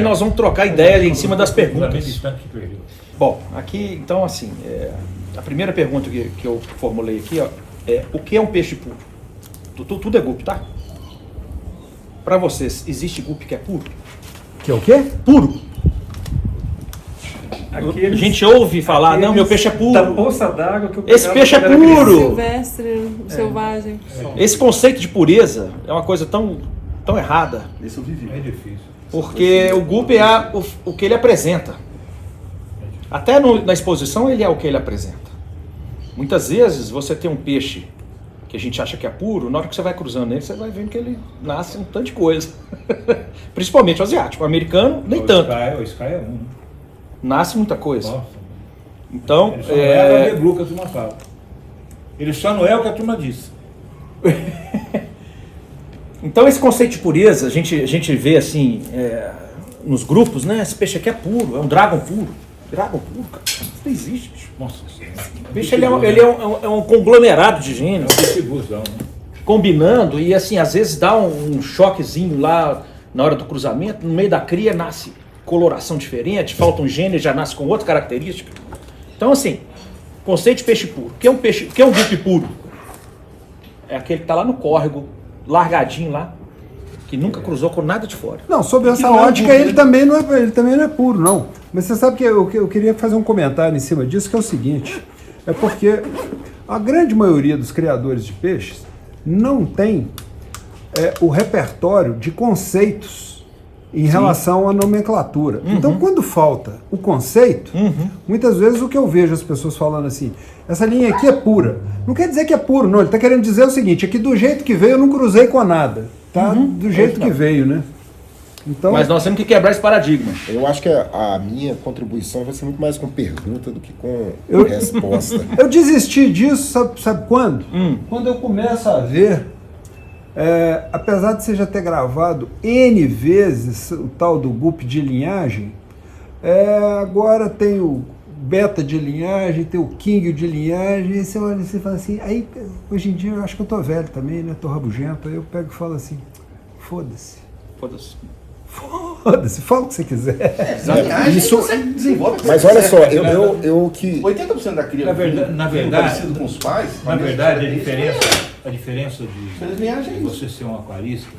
nós vamos trocar ideia em cima das perguntas. Bom, aqui, então, assim, a primeira pergunta que eu formulei aqui, ó, é o que é um peixe puro? Tudo é gupe, tá? Para vocês, existe gupe que é puro? Que é o quê? Puro. A gente ouve falar, não, meu peixe é puro. Da poça d'água que eu Esse peixe é puro. Silvestre, selvagem. Esse conceito de pureza é uma coisa tão errada. Isso eu vivi. É difícil. Porque o gupe é o que ele apresenta. Até na exposição ele é o que ele apresenta. Muitas vezes você tem um peixe que a gente acha que é puro, na hora que você vai cruzando ele, você vai vendo que ele nasce um tanto de coisa. Principalmente o asiático. O americano, nem tanto. O Sky é um. Nasce muita coisa. Nossa. Então, Ele só não é a Blue que a turma fala. Ele só não é o que a turma disse. Então esse conceito de pureza, a gente vê assim, nos grupos, né? Esse peixe aqui é puro, é um dragon puro. Dragon puro, cara. Isso não existe, bicho. Nossa Senhora. O peixe ele é um conglomerado de gêneros. É um peixe busão, né? Combinando, e assim, às vezes dá um choquezinho lá na hora do cruzamento, no meio da cria nasce coloração diferente, falta um gênero, já nasce com outra característica. Então assim, conceito de peixe puro. O que é um gupe puro? É aquele que está lá no córrego, largadinho lá, que nunca cruzou com nada de fora. Não, sob essa ótica ele também não é puro, não. Mas você sabe que eu queria fazer um comentário em cima disso, que é o seguinte, é porque a grande maioria dos criadores de peixes não tem o repertório de conceitos em relação à nomenclatura. Uhum. Então, quando falta o conceito, muitas vezes o que eu vejo as pessoas falando assim, essa linha aqui é pura. Não quer dizer que é puro, não. Ele está querendo dizer o seguinte, é que do jeito que veio eu não cruzei com nada. Tá do jeito que veio, né? Então, mas nós temos que quebrar esse paradigma. Eu acho que a minha contribuição vai ser muito mais com pergunta do que com resposta. Eu desisti disso, sabe quando? Quando eu começo a ver, apesar de você já ter gravado N vezes o tal do gupe de linhagem, agora tem o beta de linhagem, tem o king de linhagem, e você olha e você fala assim, aí hoje em dia eu acho que eu tô velho também, né? Tô rabugento, aí eu pego e falo assim, foda-se. Foda-se, fala o que você quiser. Isso você desenvolve. Mas olha só, eu que... 80% da cria na verdade, parecido com os pais. Na verdade, a diferença de você ser um aquarista,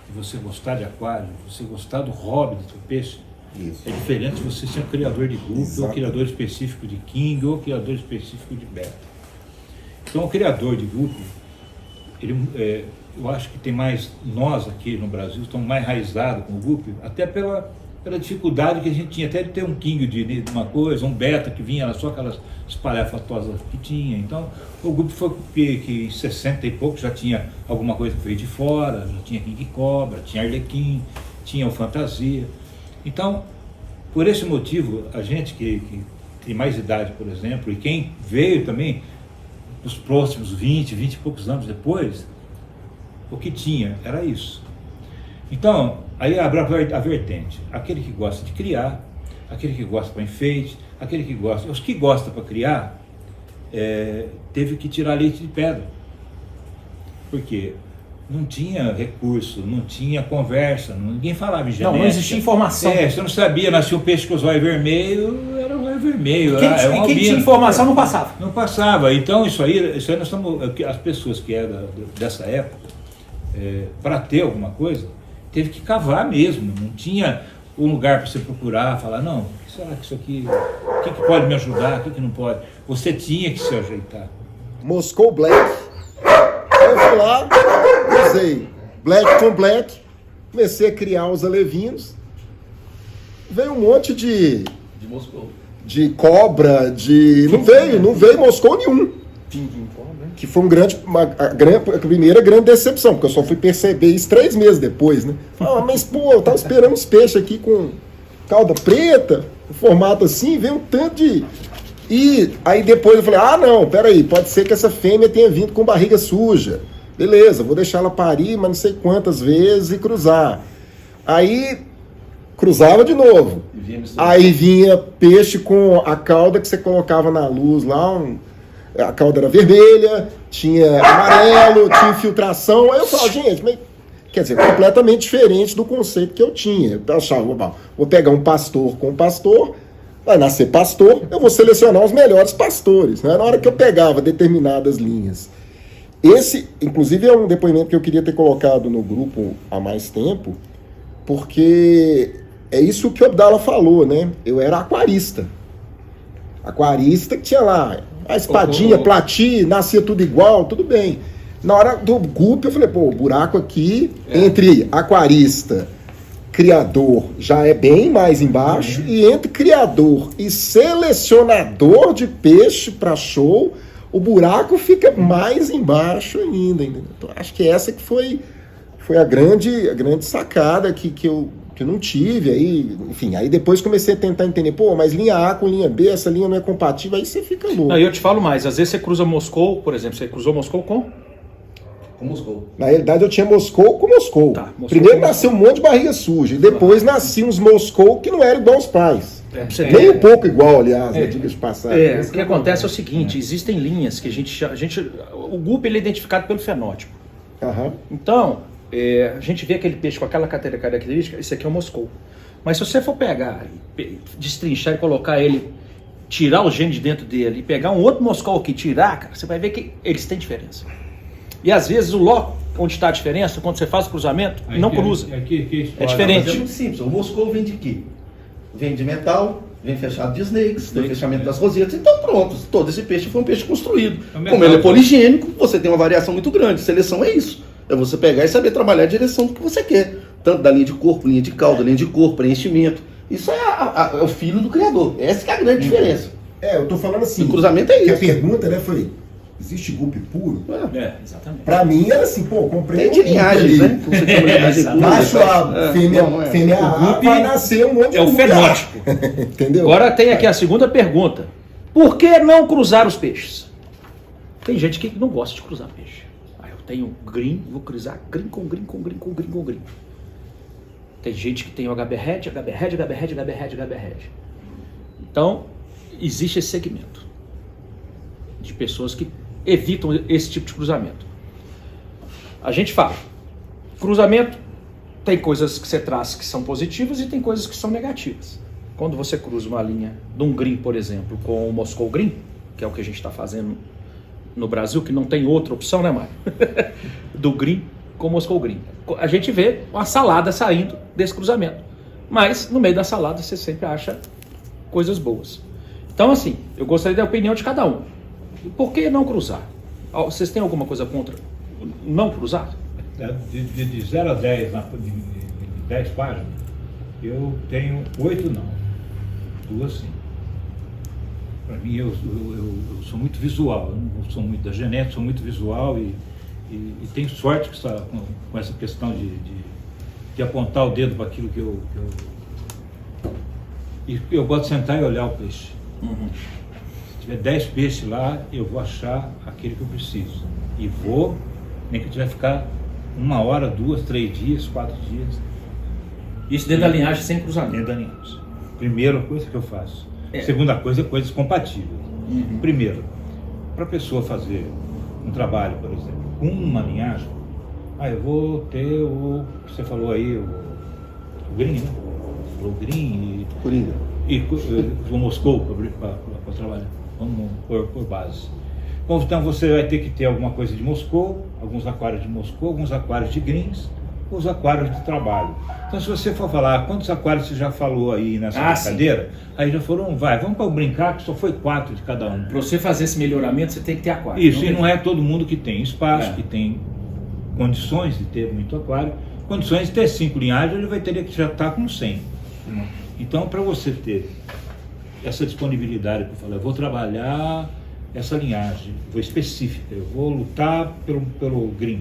de você gostar de aquário, de você gostar do hobby do peixe, é diferente de você ser um criador de gupe, ou criador específico de king, ou criador específico de beta. Então, o criador de gupe, eu acho que tem mais, nós aqui no Brasil, estamos mais enraizados com o gupe, até pela dificuldade que a gente tinha, até de ter um king de uma coisa, um beta que vinha só aquelas espalhafatosas que tinha. Então, o gupe foi que em 60 e pouco já tinha alguma coisa que veio de fora, já tinha king cobra, tinha arlequim, tinha o fantasia. Então, por esse motivo, a gente que tem mais idade, por exemplo, e quem veio também nos próximos 20 e poucos anos depois, o que tinha era isso. Então, aí abre a vertente. Aquele que gosta de criar, aquele que gosta para enfeite, aquele que gosta... Os que gostam para criar, teve que tirar leite de pedra. Por quê? Não tinha recurso, não tinha conversa, ninguém falava em genética. Não existia informação. Você não sabia, nascia um peixe com os olhos vermelhos, era o olho vermelho. Quem tinha informação não passava. Não passava. Então isso aí nós estamos... As pessoas que eram dessa época, para ter alguma coisa, teve que cavar mesmo. Não tinha um lugar para você procurar, falar, não, o que será que isso aqui... O que pode me ajudar, o que não pode? Você tinha que se ajeitar. Moscou Black. Eu fui lá, usei Black com Black, comecei a criar os alevinos, veio um monte de Moscou. De cobra, não veio Moscou nenhum. Que foi a primeira grande decepção, porque eu só fui perceber isso 3 meses depois, né? Mas pô, eu tava esperando os peixes aqui com cauda preta, um formato assim, veio um tanto de... E aí depois eu falei, não, peraí, pode ser que essa fêmea tenha vindo com barriga suja. Beleza, vou deixar ela parir, mas não sei quantas vezes e cruzar. Aí cruzava de novo. Aí vinha peixe com a cauda que você colocava na luz lá, a cauda era vermelha, tinha amarelo, tinha infiltração. Aí eu falo, gente, mas Quer dizer, completamente diferente do conceito que eu tinha. Eu achava, vou pegar um pastor com um pastor, vai nascer pastor, eu vou selecionar os melhores pastores. Né? Na hora que eu pegava determinadas linhas. Esse, inclusive, é um depoimento que eu queria ter colocado no grupo há mais tempo, porque é isso que o Abdala falou, né? Eu era aquarista. Aquarista que tinha lá a espadinha, platina, nascia tudo igual, tudo bem. Na hora do GUP, eu falei, pô, o buraco aqui, entre aquarista, criador, já é bem mais embaixo, e entre criador e selecionador de peixe para show, o buraco fica mais embaixo ainda. Então, acho que essa que foi a grande sacada que eu não tive. Aí, enfim, aí depois comecei a tentar entender, pô, mas linha A com linha B, essa linha não é compatível, aí você fica louco. Não, e eu te falo mais, às vezes você cruza Moscou, por exemplo, você cruzou Moscou com Moscou. Na realidade, eu tinha Moscou com Moscou. Tá, Moscou primeiro com nasceu um monte de barriga suja, e depois nasciam uns Moscou que não eram igual aos pais. você Nem um pouco igual, aliás, diga de passagem. O que acontece é o seguinte, existem linhas que a gente o GUP ele é identificado pelo fenótipo. Aham. Então, a gente vê aquele peixe com aquela característica, esse aqui é o Moscou. Mas se você for pegar, destrinchar e colocar ele, tirar o gene de dentro dele e pegar um outro Moscou aqui e tirar, cara, você vai ver que eles têm diferença. E às vezes o local onde está a diferença, quando você faz o cruzamento, não cruza. É diferente. Mas é muito simples. O Moscou vem de quê? Vem de metal, vem fechado de snakes, tem o fechamento das rosetas. Então pronto, todo esse peixe foi um peixe construído. Como ele é poligênico, você tem uma variação muito grande. Seleção é isso. É você pegar e saber trabalhar a direção do que você quer. Tanto da linha de corpo, linha de cauda, linha de cor, preenchimento. Isso é o filho do criador. Essa que é a grande diferença. Eu tô falando assim. O cruzamento é que isso. A pergunta, né, foi: existe GUP puro? Exatamente. Pra mim era assim, pô, comprei Tem de linhagens, né? Você tem uma linhagem pura, Macho A, fêmea não, A, vai nascer um monte de É o fenótipo. Entendeu? Agora tem aqui a segunda pergunta. Por que não cruzar os peixes? Tem gente que não gosta de cruzar peixe. Eu tenho green, vou cruzar green com green, com green, com green, com green. Tem gente que tem o HB Red, HB Red, HB Red, HB Red, HB Red. Então, existe esse segmento de pessoas que evitam esse tipo de cruzamento. A gente fala, cruzamento tem coisas que você traz que são positivas e tem coisas que são negativas. Quando você cruza uma linha de um green, por exemplo, com o Moscou Green, que é o que a gente está fazendo no Brasil, que não tem outra opção, né, Mário? Do green com o Moscou Green. A gente vê uma salada saindo desse cruzamento. Mas no meio da salada você sempre acha coisas boas. Então, assim, eu gostaria da opinião de cada um. Por que não cruzar? Vocês têm alguma coisa contra não cruzar? De 0 a 10, de 10 páginas, eu tenho 8 não. 2 sim. Para mim, eu sou muito visual. Eu não sou muito da genética, sou muito visual e tenho sorte com essa questão de apontar o dedo para aquilo que eu gosto de sentar e olhar o peixe. Se tiver 10 peixes lá, eu vou achar aquele que eu preciso. E vou, nem que eu tiver que ficar 1 hora, 2, 3 dias, 4 dias. Isso dentro da linhagem sem cruzamento. Dentro da linhagem. Primeira coisa que eu faço. Segunda coisa, coisas compatíveis. Primeiro, para a pessoa fazer um trabalho, por exemplo, com uma linhagem, eu vou ter o que você falou aí, o green, né? Você falou green Coringa. e o Moscou para trabalhar. Vamos por base. Bom, então você vai ter que ter alguma coisa de Moscou, alguns aquários de Moscou, alguns aquários de greens, os aquários de trabalho. Então, se você for falar quantos aquários você já falou aí nessa brincadeira, aí já foram, vamos para brincar que só foi 4 de cada um. Para você fazer esse melhoramento, você tem que ter aquário. Isso, não é todo mundo que tem espaço, que tem condições de ter muito aquário. Condições de ter 5 linhagens, ele vai ter que já estar com 100. Então, para você ter essa disponibilidade, eu falei, eu vou trabalhar essa linhagem, vou específica, eu vou lutar pelo green.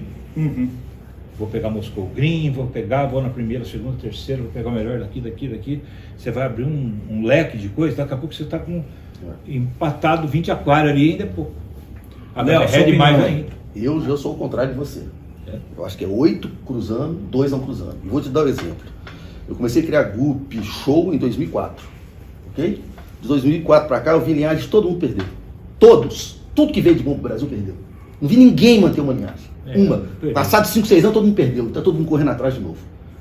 Vou pegar Moscou Green, vou na primeira, segunda, terceira, vou pegar o melhor daqui. Você vai abrir um leque de coisas, daqui a pouco você está com empatado 20 aquários ali ainda, pô. É demais ainda. Eu já sou o contrário de você. Eu acho que é 8 cruzando, 2 não cruzando. E vou te dar um exemplo. Eu comecei a criar GUP show em 2004. Ok? De 2004 para cá eu vi linhagens, todo mundo perdeu. Todos. Tudo que veio de bom pro Brasil perdeu. Não vi ninguém manter uma linhagem. Passados 5, 6 anos, todo mundo perdeu. Está todo mundo correndo atrás de novo.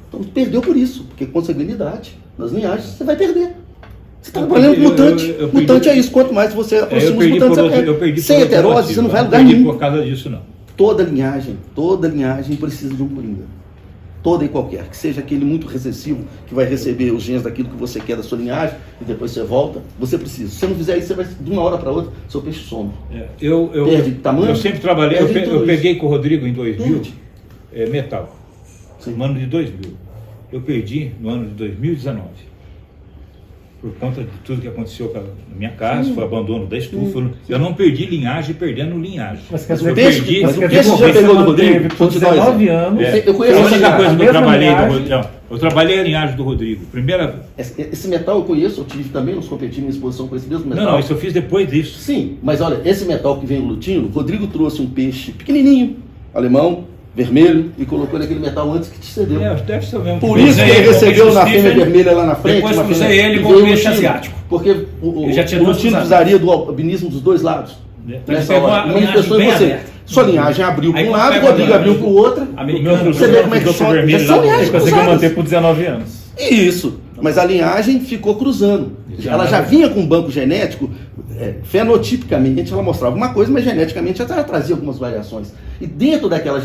Então, perdeu por isso. Porque consanguinidade nas linhagens, você vai perder. Você está trabalhando com mutante. Mutante é isso. Quanto mais você aproxima os mutantes, você perde. Sem heterose, você não vai a lugar nenhum. Por causa disso, não. Toda linhagem precisa de um coringa. Toda e qualquer. Que seja aquele muito recessivo, que vai receber os genes daquilo que você quer da sua linhagem, e depois você volta. Você precisa. Se você não fizer isso, você vai, de uma hora para outra, seu peixe some. Perde tamanho. Eu sempre trabalhei, eu peguei com o Rodrigo em 2000, metal. Sim. No ano de 2000. Eu perdi no ano de 2019. Por conta de tudo que aconteceu na minha casa, foi abandono da estufa. Eu não perdi linhagem perdendo linhagem. Mas eu perdi. Mas o peixe já pegou do Rodrigo? Por 19 anos. Eu conheço a única coisa que eu trabalhei linhagem. do Rodrigo. Eu trabalhei a linhagem do Rodrigo. Primeira. Esse metal eu conheço, eu tive também, nós competimos em exposição com esse mesmo metal. Não, isso eu fiz depois disso. Sim, mas olha, esse metal que vem no lutinho, o Rodrigo trouxe um peixe pequenininho, alemão, vermelho, e colocou naquele metal antes que te cedeu. Deve ser mesmo. Por isso que ele recebeu na fêmea vermelha lá na frente. Depois uma cruzei fêmea, ele e com veio o peixe lutino, asiático. Porque o Ele já tinha lutino cruzado. precisaria do albinismo dos dois lados. Então Nessa ele pegou hora. a Manifestou em linhagem você. bem aberta. Sua linhagem abriu para Aí um quando lado, o pega a Rodrigo abriu para o outro. Americano. Você vê como é que só são linhagens Conseguiu cruzadas. manter por 19 anos. Isso, mas a linhagem ficou cruzando. Ela já vinha com um banco genético, fenotipicamente ela mostrava uma coisa, mas geneticamente ela trazia algumas variações. E dentro daquela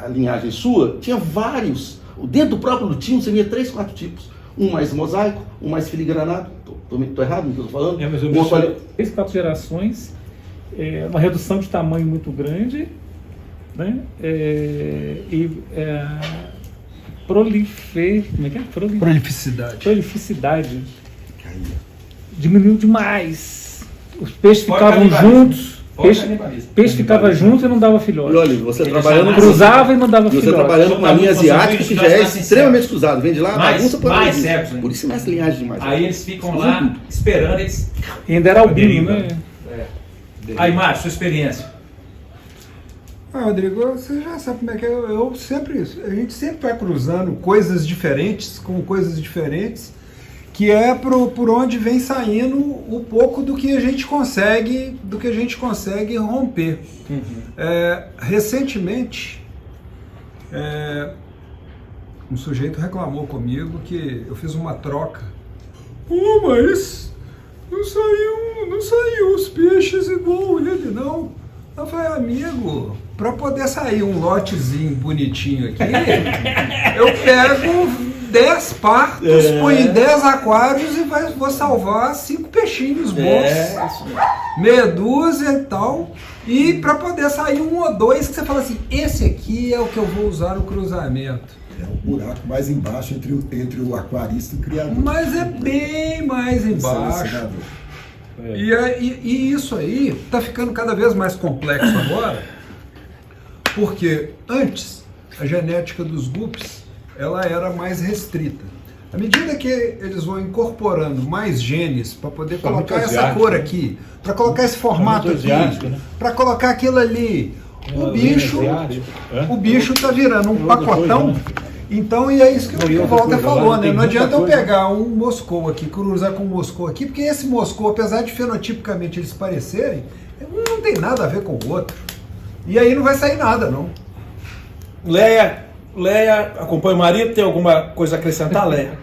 linhagem sua, tinha vários. Dentro do próprio lutinho, você via 3, 4 tipos. Um mais mosaico, um mais filigranado. Estou errado no que eu estou falando? Mas eu Um outro- 3, 4 gerações, uma redução de tamanho muito grande, né? Como é que é? Prolificidade. Diminuiu demais. Os peixes Fora ficavam canibalismo. juntos. Fora canibalismo. Peixe ficava junto e não dava filhote. E olha, você trabalhando Cruzava e não dava Você filhote. trabalhando com uma linha asiática que já é Mais extremamente cruzado. Vem de lá, Mais bagunça por mais aí. cegos, né? Por isso mais linhagem demais. Aí eles ficam lá esperando eles. E ainda era albino, né? Aí, Márcio, sua experiência. Rodrigo, você já sabe como é que é. A gente sempre vai cruzando coisas diferentes com coisas diferentes, que é por onde vem saindo um pouco do que a gente consegue romper. Recentemente, um sujeito reclamou comigo que eu fiz uma troca. Mas não saiu os peixes igual ele, não. Eu falei, amigo, para poder sair um lotezinho bonitinho aqui, eu pego 10 partos, ponho em 10 aquários e vou salvar 5 peixinhos bons, meia dúzia e tal. E para poder sair 1 ou 2, que você fala assim, esse aqui é o que eu vou usar no cruzamento. É um buraco mais embaixo entre o aquarista e o criador. Mas é bem mais embaixo. E isso aí está ficando cada vez mais complexo agora, porque antes a genética dos guppies ela era mais restrita. À medida que eles vão incorporando mais genes para poder colocar essa asiático, cor né? aqui, para colocar esse formato muito aqui, asiático, né? para colocar aquilo ali, o bicho está virando um Outra pacotão. coisa, né? Então, e é isso que o Walter falou, lá né? tem Não muita adianta eu coisa. pegar um moscou aqui, cruzar com um moscou aqui, porque esse moscou, apesar de fenotipicamente eles parecerem, um não tem nada a ver com o outro. E aí não vai sair nada, não. Leia acompanha o marido, tem alguma coisa a acrescentar, Leia?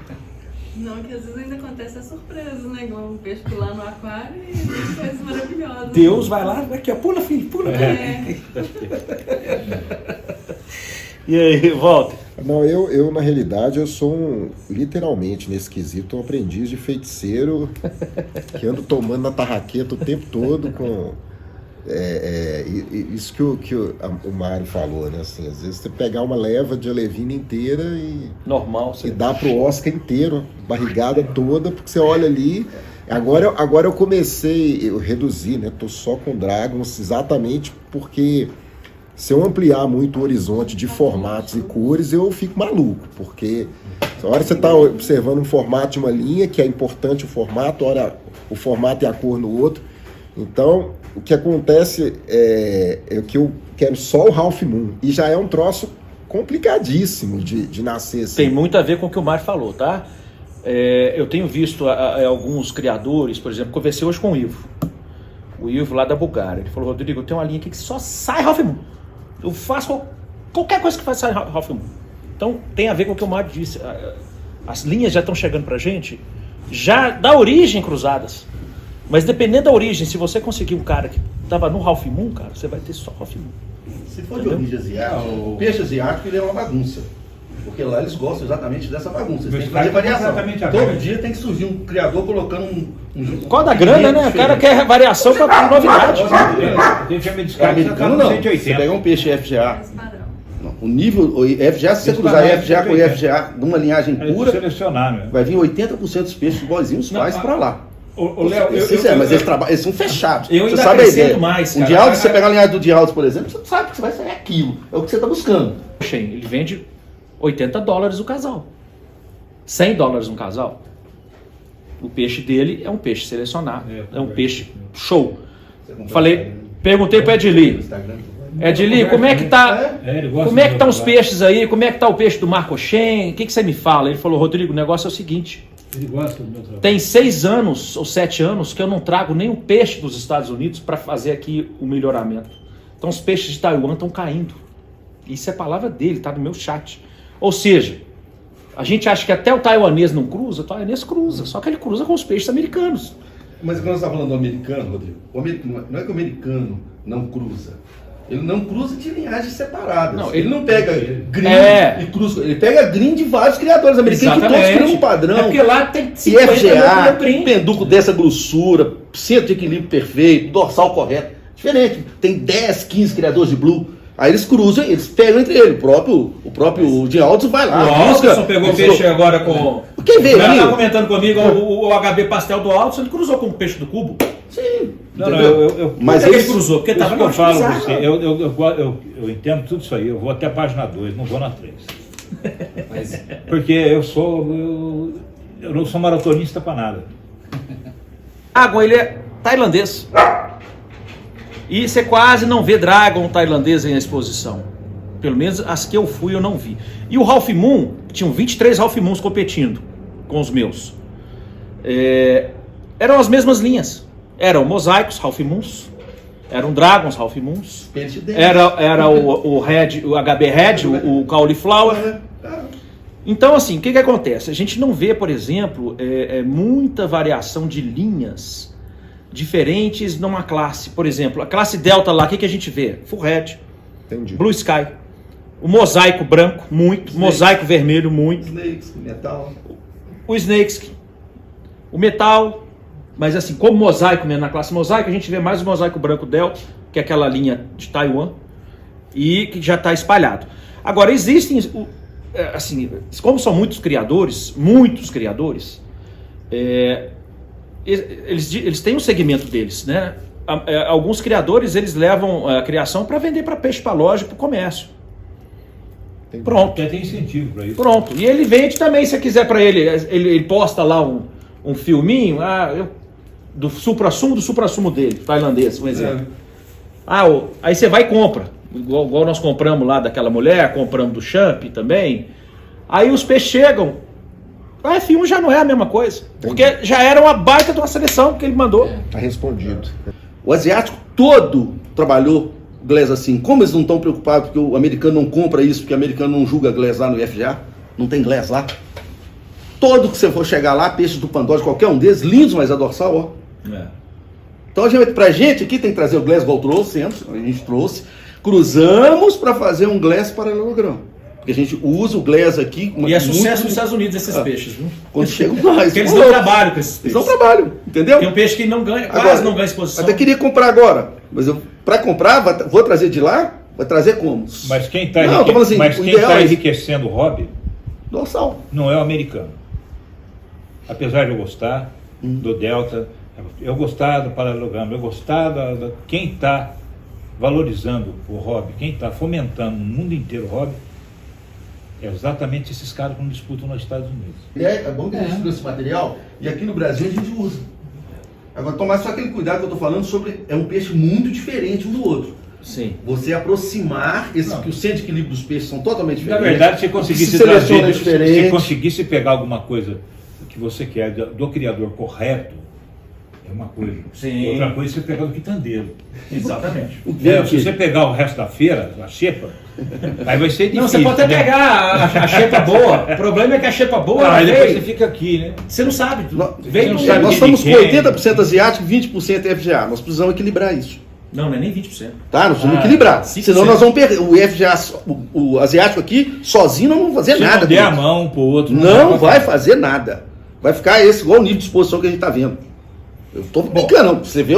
Não, que às vezes ainda acontece a surpresa, né? Igual um peixe pular no aquário e tem coisas maravilhosas. Deus vai lá, aqui, ó, pula, filho, pula. E aí, volta. Não, eu na realidade, eu sou literalmente, nesse quesito, um aprendiz de feiticeiro que ando tomando na tarraqueta o tempo todo com... isso que o Mário falou, né? Assim, às vezes você pegar uma leva de alevina inteira e Normal. e dá pro Oscar inteiro, barrigada toda, porque você olha ali... Agora eu reduzi, né? Tô só com Dragons exatamente porque... Se eu ampliar muito o horizonte de formatos e cores, eu fico maluco, porque a hora você está observando um formato de uma linha, que é importante o formato, a hora o formato e a cor no outro. Então, o que acontece é que eu quero só o Half Moon, e já é um troço complicadíssimo de nascer assim. Tem muito a ver com o que o Mário falou, tá? Eu tenho visto alguns criadores, por exemplo, conversei hoje com o Ivo lá da Bulgária. Ele falou, Rodrigo, tem uma linha aqui que só sai Half Moon. Eu faço qualquer coisa que faça Ralph Moon. Então tem a ver com o que o Mário disse. As linhas já estão chegando pra gente, já da origem cruzadas. Mas dependendo da origem, se você conseguir um cara que estava no Ralph Moon, cara, você vai ter só Ralph Moon. Se for de origem asiática, o peixe asiático ele é uma bagunça. Porque lá eles gostam exatamente dessa bagunça. Eles têm que fazer variação. Todo dia tem que surgir um criador colocando um Qual da grana, né? O cara quer variação para novidade. O americano não. Você pega um peixe FGA. Esse padrão. Não, o nível, o FGA, se você Esse cruzar padrão FGA com FGA de uma linhagem pura, selecionar, né? vai vir 80% dos peixes igualzinhos faz para lá. Léo, Mas eles são fechados. Eu ainda você sabe a acrescento ideia. mais, Um cara. dialdo, se você pegar a linhagem do dialdo, por exemplo, você sabe que você vai sair aquilo. É o que você está buscando. Ele vende $80 o casal. $100 um casal. O peixe dele é um peixe selecionado. É um peixe show. Perguntei pro Edili. Edili, como é que tá? Como é que estão os peixes aí? Como é que tá o peixe do Marco Shen? O que você me fala? Ele falou, Rodrigo, o negócio é o seguinte. Ele gosta do meu trabalho. Tem 6 anos ou 7 anos que eu não trago nenhum peixe dos Estados Unidos para fazer aqui o melhoramento. Então os peixes de Taiwan estão caindo. Isso é palavra dele, tá no meu chat. Ou seja, a gente acha que até o taiwanês não cruza, o taiwanês cruza, só que ele cruza com os peixes americanos. Mas quando você está falando do americano, Rodrigo, não é que o americano não cruza. Ele não cruza de linhagens separadas. Não, ele não pega green e cruza. Ele pega green de vários criadores americanos que todos criam um padrão. É porque lá tem IFGA, penduco dessa grossura, centro de equilíbrio perfeito, dorsal correto. Diferente. Tem 10, 15 criadores de blue. Aí eles cruzam, eles pegam entre eles. O próprio Jim Aldous vai lá. O Aldson pegou peixe agora com... Quem veio Ele ali? tá comentando comigo o HB pastel do Aldson, ele cruzou com o peixe do cubo. Sim. Mas ele cruzou, porque Isso tava que eu falo pra utilizado. você, eu entendo tudo isso aí, eu vou até a página 2, não vou na 3. Porque eu não sou maratonista pra nada. Dragon, ele é tailandês. E você quase não vê Dragon tailandês em exposição. Pelo menos as que eu fui eu não vi. E o Ralph Moon, tinham 23 Ralph Moons competindo com os meus. Eram as mesmas linhas. Eram mosaicos, Ralph Moons. Eram Dragons, Ralph Moons. Era o Red, o HB Red, o Cauliflower. Então, assim, o que acontece? A gente não vê, por exemplo, muita variação de linhas diferentes numa classe. Por exemplo, a classe Delta lá, o que a gente vê? Full Red, Entendi. Blue Sky. O mosaico branco, muito. Mosaico vermelho, muito. Snakes, metal. O Snakes, o metal. Mas assim, como mosaico mesmo, na classe mosaico, a gente vê mais o mosaico branco Delta, que é aquela linha de Taiwan, e que já está espalhado. Agora, existem, assim, como são muitos criadores, eles têm um segmento deles, né? Alguns criadores, eles levam a criação para vender para peixe palógico, para o comércio. Entendi. Pronto. Até tem incentivo para isso. Pronto. E ele vende também, se quiser para ele posta lá um filminho do supra-sumo dele, tailandês, um exemplo. Aí você vai e compra. Igual nós compramos lá daquela mulher, compramos do Champ também. Aí os peixes chegam. A F1 já não é a mesma coisa. Porque já era uma baita de uma seleção que ele mandou. Tá respondido. O asiático todo trabalhou Glass assim. Como eles não estão preocupados porque o americano não compra isso, porque o americano não julga Glass lá no IFGA? Não tem Glass lá. Todo que você for chegar lá, peixes do Pandora, qualquer um deles, lindos, mas a dorsal, ó. Então, pra gente aqui tem que trazer o Glass igual trouxemos, a gente trouxe. Cruzamos para fazer um Glass paralelogramo. Porque a gente usa o Glass aqui. E é sucesso nos Estados Unidos esses peixes, viu? Quando chegam mais. Porque eles dão trabalho com esses Eles peixes. dão trabalho, entendeu? Tem um peixe que não ganha, Agora, quase não ganha exposição. Até queria comprar agora, mas para comprar, vou trazer de lá, vai trazer como? Mas quem está Não, tô falando assim, o ideal é enriquecendo o hobby dorsal. não é o americano. Apesar de eu gostar do Delta, eu gostar do paralelogramo, eu gostar quem está valorizando o hobby, quem está fomentando no mundo inteiro o hobby, é exatamente esses caras que não disputam nos Estados Unidos. É bom que a gente trouxe esse material e aqui no Brasil a gente usa. Agora, tomar só aquele cuidado que eu estou falando sobre, é um peixe muito diferente um do outro. Sim. Você aproximar, que o centro de equilíbrio dos peixes são totalmente Na diferentes. verdade, se conseguisse seleciona diferente. se conseguisse pegar alguma coisa que você quer do criador correto, é uma coisa. Sim. Outra coisa é você pegar do quitandeiro. Exatamente. Se você pegar o resto da feira, a xepa, aí vai ser difícil. Não, você pode até né? pegar a xepa boa. O problema é que a xepa boa, Aí ela depois veio, você fica aqui, né? você não sabe. Nós, Veio não do- sabe nós de estamos com quem. 80% asiático e 20% FGA. Nós precisamos equilibrar isso. Não é nem 20%. Tá? Nós precisamos Ah, equilibrar. 5%. Senão nós vamos perder. O FGA, o asiático aqui, sozinho não vamos fazer Se nada. não der a com isso. mão pro outro, Não vai fazer nada. Vai ficar igual o nível de exposição que a gente está vendo. Eu estou brincando, não. Você vê,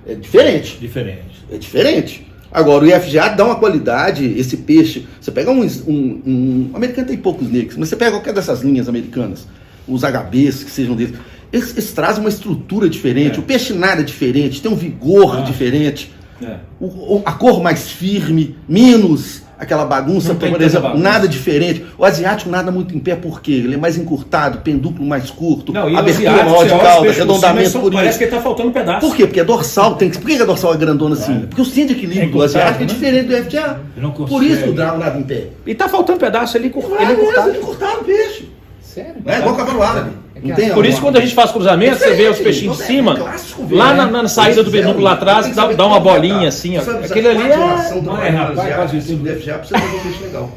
é diferente. Diferente. É diferente. Agora, o IFGA dá uma qualidade, esse peixe. Você pega um americano tem poucos negros, mas você pega qualquer dessas linhas americanas, os HBs que sejam deles, eles trazem uma estrutura diferente, o peixe nada é diferente, tem um vigor diferente, a cor mais firme, menos aquela bagunça, Não tem por tanta exemplo, bagunça. nada diferente. O asiático nada muito em pé, por quê? Ele é mais encurtado, pendúculo mais curto, Não, e o abertura asiático, maior você de olha os cauda, peixes por cima, arredondamento são- por parece isso. que tá faltando um pedaço. Por quê? Porque é dorsal, por que a dorsal é grandona assim? Porque o centro de equilíbrio do encurtado, asiático é né? diferente do FGA. Não Por consegue. isso que o Drago nada em pé. E tá faltando pedaço ali, ele Ele encurtado. encurtado o peixe. Sério? É igual cavalo árabe. Não tem Por isso, quando a gente faz cruzamento, você vê os peixinhos de cima, lá na saída do pedúnculo lá atrás, dá uma bolinha assim, ó. Aquele ali é. Não é, rapaz, quase isso. Do FGA pra você fazer um peixe legal.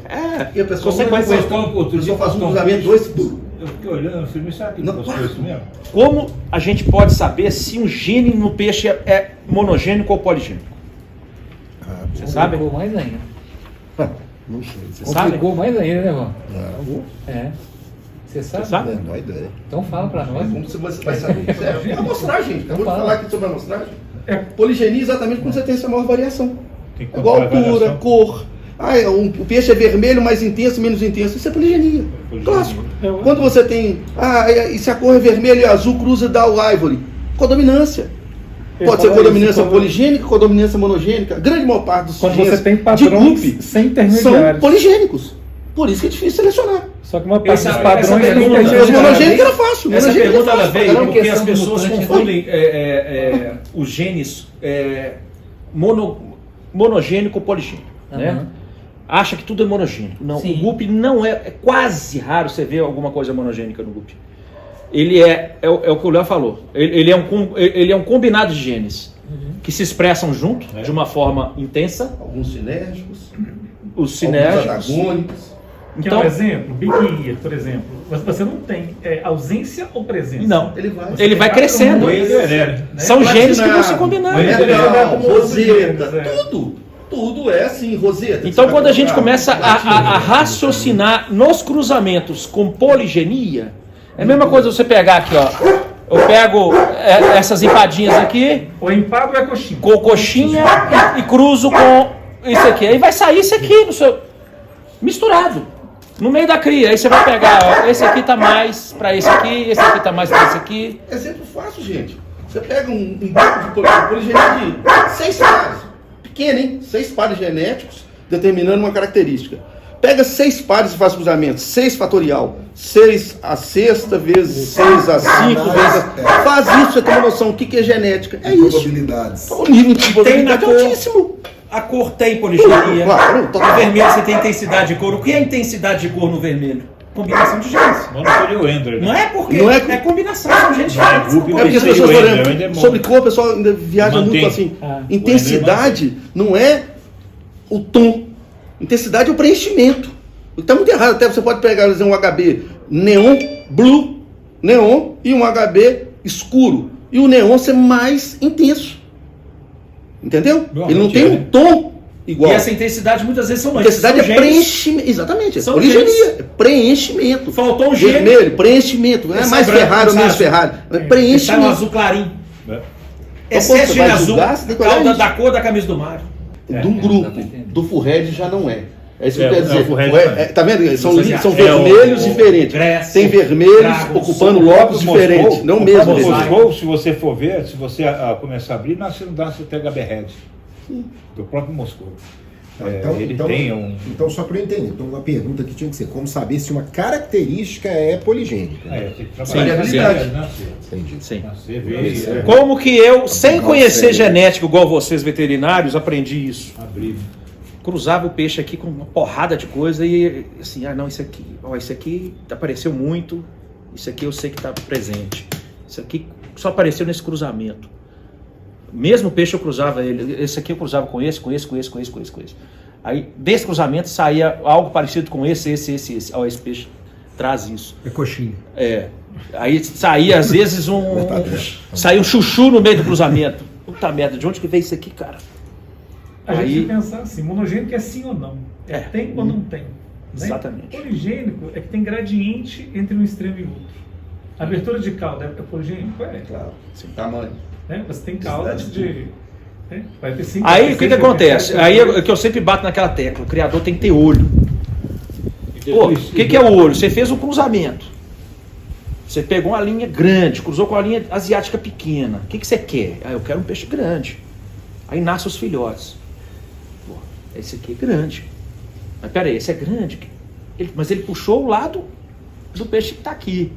E a pessoa Você não vai vai ver. Outro dia faz um postou cruzamento, peixe. dois, bum. Eu fiquei olhando, eu falei, será que ele Não, postou isso mesmo? Como a gente pode saber se um gene no peixe é monogênico ou poligênico? Você sabe? Complicou mais ainda. Não sei. Você sabe? Complicou mais ainda, né, irmão? É. Você sabe? Você sabe? Não há ideia. Então fala pra nós. Como você vai saber? É uma amostragem. Acabou de fala. falar aqui sobre a amostragem. Poligenia exatamente quando você tem essa maior variação. Tem que Igual contar a altura, variação. cor. O peixe é vermelho, mais intenso, menos intenso. Isso é poligenia. Clássico. Quando você tem. E se a cor é vermelho e azul, cruza e dá o ivory. Codominância. Pode ser falou codominância isso, poligênica, codominância monogênica. A grande maior parte dos Quando genes você tem de padrões grupo sem são intermediários. poligênicos. Por isso que é difícil selecionar. Só que uma parte Essa- dos padrões essa ali que pergunta- a Os gente monogênicos era fácil. Essa monogênico pergunta era ela fácil. veio Era uma porque as questão pessoas mutante, confundem os genes monogênico ou poligênico. Né? Aham. Acha que tudo é monogênico. Não, Sim. o GUP não é. É quase raro você ver alguma coisa monogênica no GUP. Ele é o que o Léo falou. Ele é um combinado de genes que se expressam junto de uma forma intensa. Alguns sinérgicos, Os alguns sinérgicos. antagônicos. Que é um exemplo, Big Ear, por exemplo. Você não tem ausência ou presença? Não. Ele vai crescendo. O Eder é. São genes que vão se combinando. Legal, roseta, É. tudo é assim, roseta. Então, Você quando vai a gente colocar começa latinha, a raciocinar nos cruzamentos com poligenia, é a mesma coisa você pegar aqui, ó. Eu pego essas empadinhas aqui, O empado é coxinha. com coxinha e cruzo com isso aqui. Aí vai sair isso aqui no seu misturado no meio da cria. Aí você vai pegar, ó, esse aqui tá mais para esse aqui tá mais para esse aqui. Exemplo fácil, gente. Você pega um banco de poligenia de 6 pares. Pequeno, hein? 6 pares genéticos, determinando uma característica. Pega 6 pares e faz cruzamento. 6 fatorial. 6 a sexta vezes 6 a 5 vezes. Faz isso, você tem uma noção. O que é genética? É isso. Probabilidades. O nível de Tem na probabilidade é cor. altíssimo. A cor tem poligenia. Claro, No total. vermelho você tem intensidade de cor. O que é intensidade de cor no vermelho? Combinação de genes. Vamos escolher o Ender. Não é porque Não é- é combinação, são genes diferentes. grupo- É porque as Isso aí, pessoas, o por Ender, o Ender é exemplo, bom. sobre cor, o pessoal ainda viaja Mantém. muito assim. Ah. Intensidade não é o tom. Intensidade é o preenchimento. Está muito errado. Até você pode pegar, por exemplo, um HB neon, blue, neon, e um HB escuro. E o neon ser mais intenso. Entendeu? Bom, Ele não tem é, um né? tom igual. E essa intensidade muitas vezes são Intensidade é são genes. preenchimento. Exatamente. É São poligenia. genes. É preenchimento. Faltou um gene. Vermelho, preenchimento. Não é Esse mais é branco, Ferrari ou menos sabe? Ferrari. É Esse sai um preenchimento. azul clarinho. É. Excesso você de vai azul, julgar, você tem que olhar cauda isso. da cor da camisa do mar. Do grupo, do full red já não é. É isso que eu quero dizer. o full red Full red- não é. tá vendo? São É vermelhos o diferentes. Grécia, Tem vermelhos Dragon, ocupando O locos próprio diferentes. Moscou- Não o mesmo. próprio design. Moscou, se você for ver, se você começar a abrir, você não dá, você tem HB Red. Do próprio Moscou. Ele tem um. Então, só para eu entender, então uma pergunta que tinha que ser: como saber se uma característica é poligênica? Tem que trabalhar. variabilidade. Entendi. Sim. Nascer, ver, Como que eu, sem Nossa, conhecer é. genética igual vocês veterinários, aprendi isso? abrir. Cruzava o peixe aqui com uma porrada de coisa e assim, não, isso aqui apareceu muito, isso aqui eu sei que está presente. Isso aqui só apareceu nesse cruzamento. Mesmo peixe eu cruzava ele, esse aqui eu cruzava com esse. Aí desse cruzamento saía algo parecido com esse. Ó, esse peixe traz isso. É coxinha. Aí saía às vezes saía um chuchu no meio do cruzamento. Puta merda, de onde que veio isso aqui, cara? A gente tem que pensar assim, monogênico é sim ou não. Tem ou não tem. Né? Exatamente. Poligênico é que tem gradiente entre um extremo e outro. A abertura de cauda é poligênico? Claro, sim. Tamanho. Né? Você tem caudas de... Vai ter 5, aí o que acontece? Aí é que eu sempre bato naquela tecla, o criador tem que ter olho. Pô, o que é o olho? Você fez um cruzamento. Você pegou uma linha grande, cruzou com a linha asiática pequena. O que você quer? Eu quero um peixe grande. Aí nascem os filhotes. Pô, esse aqui é grande. Mas peraí, esse é grande. Mas ele puxou o lado do peixe que está aqui.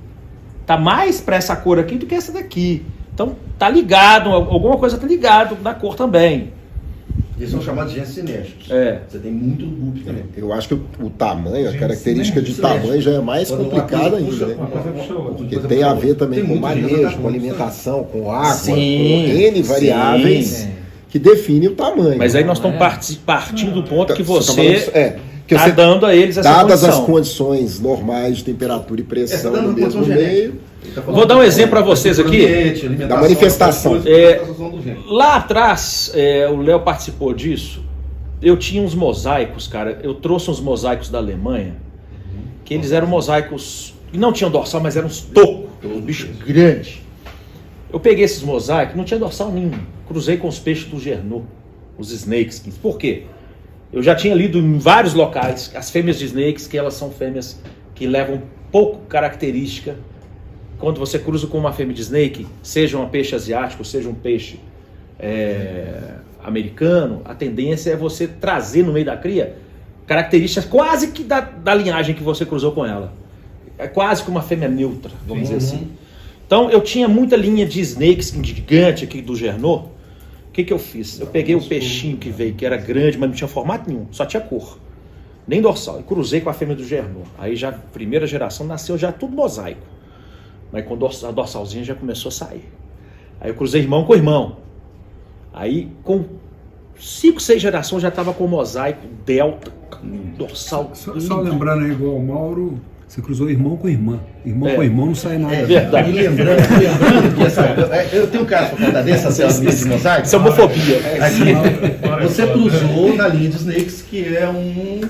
Está mais para essa cor aqui do que essa daqui. Então tá ligado, alguma coisa tá ligado na cor também. Eles são chamados de genes sinérgicos. Você tem muito gupe também. Eu acho que o tamanho, a característica de tamanho já é mais complicada ainda, né? Porque tem a ver também com manejo, com alimentação, com água, com N variáveis que definem o tamanho. Mas aí nós estamos partindo do ponto que você está dando a eles essa dadas condição. as condições normais de temperatura e pressão no mesmo meio. Vou dar um exemplo para vocês aqui da manifestação. Lá atrás, o Léo participou disso. Eu tinha uns mosaicos, cara. Eu trouxe uns mosaicos da Alemanha, que eles eram mosaicos que não tinham dorsal, mas eram uns tocos, um bicho grande. Eu peguei esses mosaicos, não tinha dorsal nenhum. Cruzei com os peixes do Gernot, os snakes. Por quê? Eu já tinha lido em vários locais as fêmeas de snakes, que elas são fêmeas que levam pouco característica. Quando você cruza com uma fêmea de snake, seja um peixe asiático, seja um peixe americano, a tendência é você trazer no meio da cria características quase que da linhagem que você cruzou com ela. É quase que uma fêmea neutra, vamos dizer assim. Então eu tinha muita linha de snakes gigante aqui do Gernot. O que eu fiz? Eu peguei o peixinho que veio, que era grande, mas não tinha formato nenhum, só tinha cor, nem dorsal. E cruzei com a fêmea do Gernot. Aí já, primeira geração, nasceu já tudo mosaico. Mas quando a dorsalzinha já começou a sair. Aí eu cruzei irmão com irmão. Aí com 5, 6 gerações já estava com mosaico, delta, dorsal. Só lembrando aí, igual o Mauro, você cruzou irmão com irmã. Irmão com irmão não sai nada. É verdade. E lembrando que eu tenho um caso para contar dessa linha de mosaico. Isso é homofobia. Você cruzou na linha de snakes, que é um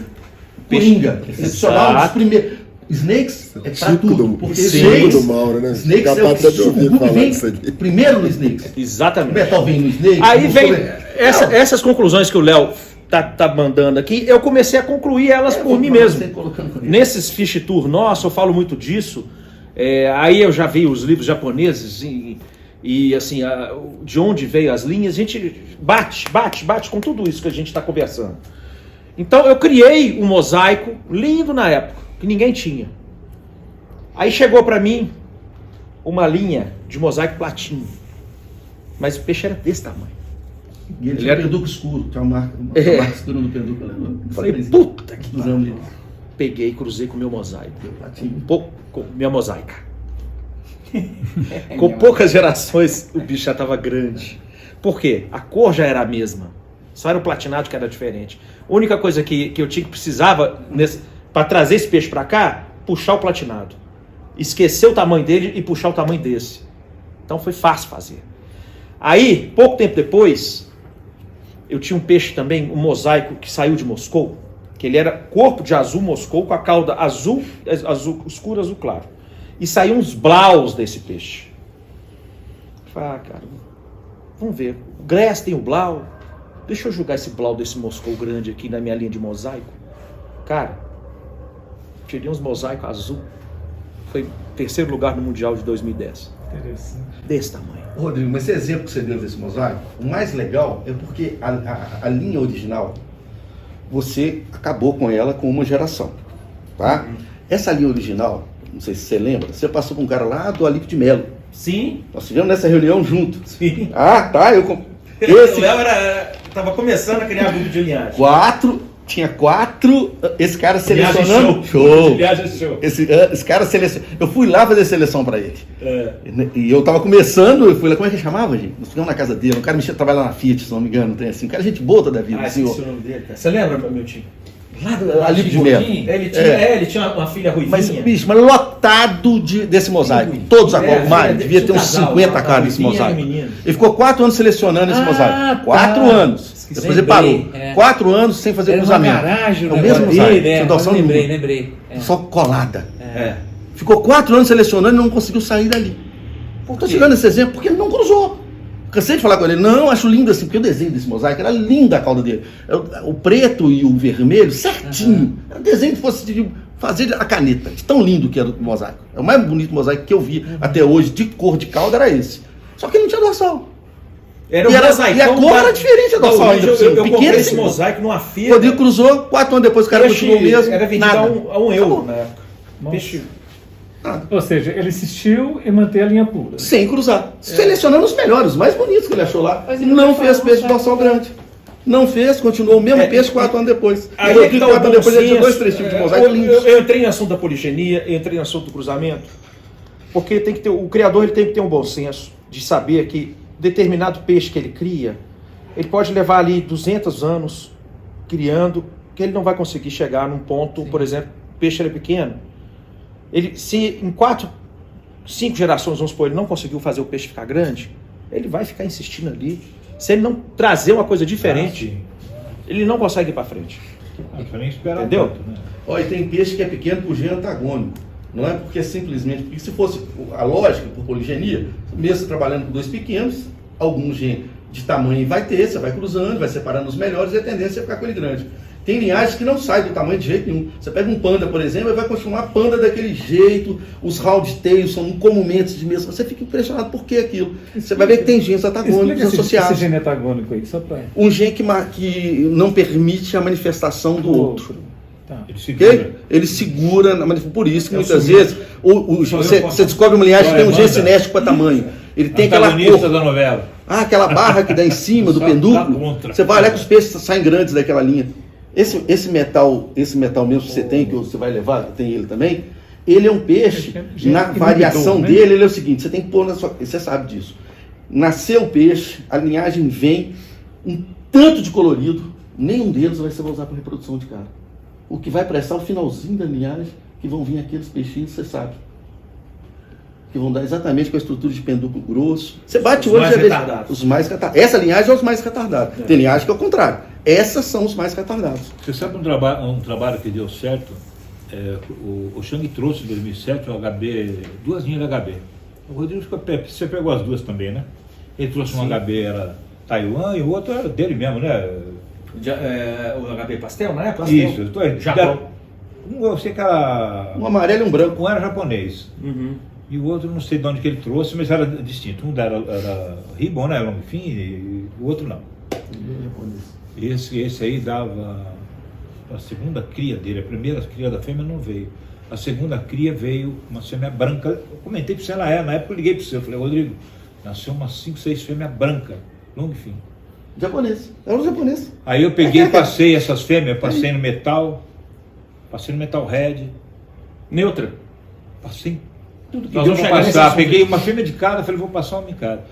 coringa. Excepcional, um dos primeiros. Snakes é pra tudo. Porque snakes do Mauro, né? Snakes é o primeiro no snakes. Exatamente. O metal vem no snakes. Aí vem essas conclusões que o Léo tá mandando aqui, eu comecei a concluir elas por mim mesmo. Nesses fish tour nossos, eu falo muito disso. Aí eu já vi os livros japoneses e assim, de onde veio as linhas, a gente bate com tudo isso que a gente está conversando. Então eu criei um mosaico lindo na época, que ninguém tinha. Aí chegou para mim uma linha de mosaico platino, mas o peixe era desse tamanho. E ele tinha perduco escuro, que é uma marca escura no perduco. Falei, puta que pariu. Peguei e cruzei com o meu mosaico. Com minha mosaica. Com poucas gerações o bicho já estava grande. Por quê? A cor já era a mesma. Só era o platinado que era diferente. A única coisa que eu tinha que precisava para trazer esse peixe para cá, puxar o platinado. Esquecer o tamanho dele e puxar o tamanho desse. Então foi fácil fazer. Aí, pouco tempo depois, eu tinha um peixe também, um mosaico que saiu de Moscou, que ele era corpo de azul Moscou com a cauda azul escuro, azul claro. E saíam uns blaus desse peixe. Falei, cara, vamos ver. O Glass tem o blau. Deixa eu jogar esse blau desse Moscou grande aqui na minha linha de mosaico. Cara, tirei uns mosaicos azul. Foi 3º lugar no Mundial de 2010. Interessante. Desse tamanho. Rodrigo, mas esse exemplo que você deu desse mosaico, o mais legal é porque a linha original, você acabou com ela com uma geração, tá? Essa linha original, não sei se você lembra, você passou com um cara lá do Alípio de Melo. Sim. Nós tivemos nessa reunião junto. Sim. Ah, tá. O Léo estava começando a criar grupo de linhagem. Tinha 4, esse cara Viagem selecionando. show. Viagem show. Esse cara selecionou. Eu fui lá fazer seleção pra ele. É. E eu tava começando, eu fui lá, como é que chamava, gente? Nós ficamos na casa dele, um cara mexia, trabalha na Fiat, se não me engano, tem assim. Um cara gente boa toda a vida, senhor. Esqueci o nome dele, cara. Você lembra, meu tio? Ali de Melo. Ele tinha uma filha ruivinha. Mas lotado desse mosaico. Todos agora, mais. Devia ter uns 50 caras nesse mosaico. Ele ficou 4 anos selecionando esse mosaico. 4 anos. Depois ele parou. 4 anos sem fazer cruzamento. Garagem, é o mesmo mosaico. Sem doação nenhuma. Lembrei. Só colada. Ficou 4 anos selecionando e não conseguiu sair dali. Estou tirando esse exemplo porque ele não cruzou. Cansei de falar com ele, não, acho lindo assim, porque o desenho desse mosaico era linda a cauda dele. O preto e o vermelho, certinho. Era um desenho que fosse de fazer a caneta, de tão lindo que era o mosaico. É o mais bonito mosaico que eu vi até hoje, de cor de cauda, era esse. Só que não tinha dorsal. E a cor era diferente da dorsal ainda. Eu comprei esse mosaico numa feira. Rodrigo cruzou, 4 anos depois o cara continuou mesmo. Era vendido a um euro na época. Peixe. Ou seja, ele insistiu em manter a linha pura. Sem cruzar. Selecionando os melhores, os mais bonitos que ele achou lá. Mas ele Não vai fez falar, peixe de sabe? dorsal grande. Não fez, continuou o mesmo peixe 4 anos depois. Aí E Rodrigo, tá o 4 anos depois, ele tinha bom 2, senso. 3 tipos de mosaico lindos. Eu entrei no assunto da poligenia, eu entrei no assunto do cruzamento, porque tem que ter, o criador ele tem que ter um bom senso de saber que determinado peixe que ele cria, ele pode levar ali 200 anos criando, que ele não vai conseguir chegar num ponto, por exemplo, o peixe ele é pequeno. Ele, se em 5 gerações, vamos supor, ele não conseguiu fazer o peixe ficar grande, ele vai ficar insistindo ali. Se ele não trazer uma coisa diferente, ele não consegue ir para frente. Entendeu? Tanto, né? Olha, tem peixe que é pequeno por gene antagônico. Não é porque simplesmente, porque se fosse a lógica por poligenia, mesmo trabalhando com 2 pequenos, algum gene de tamanho vai ter, você vai cruzando, vai separando os melhores e a tendência é ficar com ele grande. Tem linhagens que não saem do tamanho de jeito nenhum. Você pega um panda, por exemplo, e vai continuar panda daquele jeito, os round tails são comumente de mesmo. Você fica impressionado por que aquilo. Você vai ver que tem genes antagônicos associados. Esse gene antagônico aí, só para... Um gene que não permite a manifestação do outro. Tá. Ele segura, por isso que muitas vezes você descobre uma linhagem que tem um gene cinético para tamanho. Ele tem aquela cor. Da novela. Aquela barra que dá em cima do pendúculo. Você vai olhar que os peixes saem grandes daquela linha. Esse metal mesmo que você tem, que você vai levar, tem ele também, ele é um peixe, na variação dele, ele é o seguinte, você tem que pôr na sua... Você sabe disso. Nasceu o peixe, a linhagem vem, um tanto de colorido, nenhum deles você vai usar para reprodução de cara. O que vai prestar o finalzinho da linhagem, que vão vir aqueles peixinhos, você sabe. Que vão dar exatamente com a estrutura de pendúculo grosso. Você bate o olho e já vê os mais retardados. Essa linhagem é os mais retardados. Tem linhagem que é o contrário. Essas são os mais retardados. Você sabe um trabalho que deu certo? O Chang trouxe em 2007 o HB, 2 linhas de HB. O Rodrigo ficou perto, você pegou as 2 também, né? Ele trouxe um HB, era Taiwan, e o outro era dele mesmo, né? O HB pastel, não é? Pastel. Isso, Japão. Eu sei que era... Um amarelo e um branco. Um era japonês. Uhum. E o outro não sei de onde que ele trouxe, mas era distinto. Um era Ribbon, né? Longfin, e o outro não. Esse aí dava a segunda cria dele. A primeira cria da fêmea não veio. A segunda cria veio uma fêmea branca. Eu comentei para você na época, eu liguei para você. Eu falei, Rodrigo, nasceu umas 5, 6 fêmeas brancas, Longfin. Japonês. Era um japonês. Aí eu peguei e passei essas fêmeas, passei no metal red. Neutra. Passei tudo que Nós deu vamos para chegar passar. nesse Peguei assunto. uma fêmea de cada, falei, vou passar uma em cada.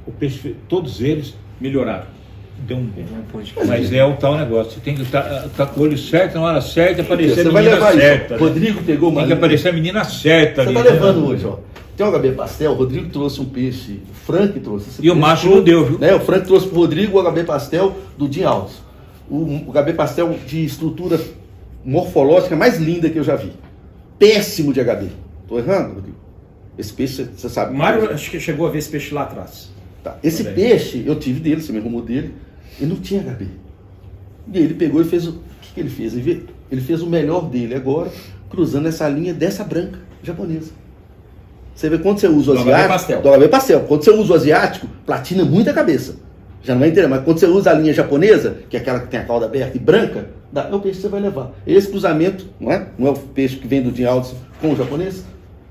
O peixe, todos eles Melhoraram. deu um bem. Mas é o tal negócio, você tem que estar com o olho certo, na hora certa, aparecer Você a vai menina levar certa. isso. Né? Rodrigo pegou uma Tem que aparecer a menina certa. Você ali, tá né? levando hoje, ó. Tem um HB pastel, o Rodrigo trouxe um peixe, o Frank trouxe. Esse E o peixe macho todo, não deu, viu? Né? O Frank trouxe pro Rodrigo o HB pastel do Jim Alves. O HB pastel de estrutura morfológica mais linda que eu já vi. Péssimo de HB. Tô errando, Rodrigo? Esse peixe, você sabe. O Mário, acho que chegou a ver esse peixe lá atrás. Tá. Esse Também. peixe, eu tive dele, você me arrumou dele, ele não tinha HB. E ele pegou e fez o que ele fez? Ele fez o melhor dele agora, cruzando essa linha dessa branca japonesa. Você vê quando você usa o Do asiático. HB pastel. Do HB pastel. Quando você usa o asiático, platina muito a cabeça. Já não é inteira, mas quando você usa a linha japonesa, que é aquela que tem a cauda aberta e branca, é o peixe que você vai levar. Esse cruzamento, não é o peixe que vem do Jim Alves com o japonês.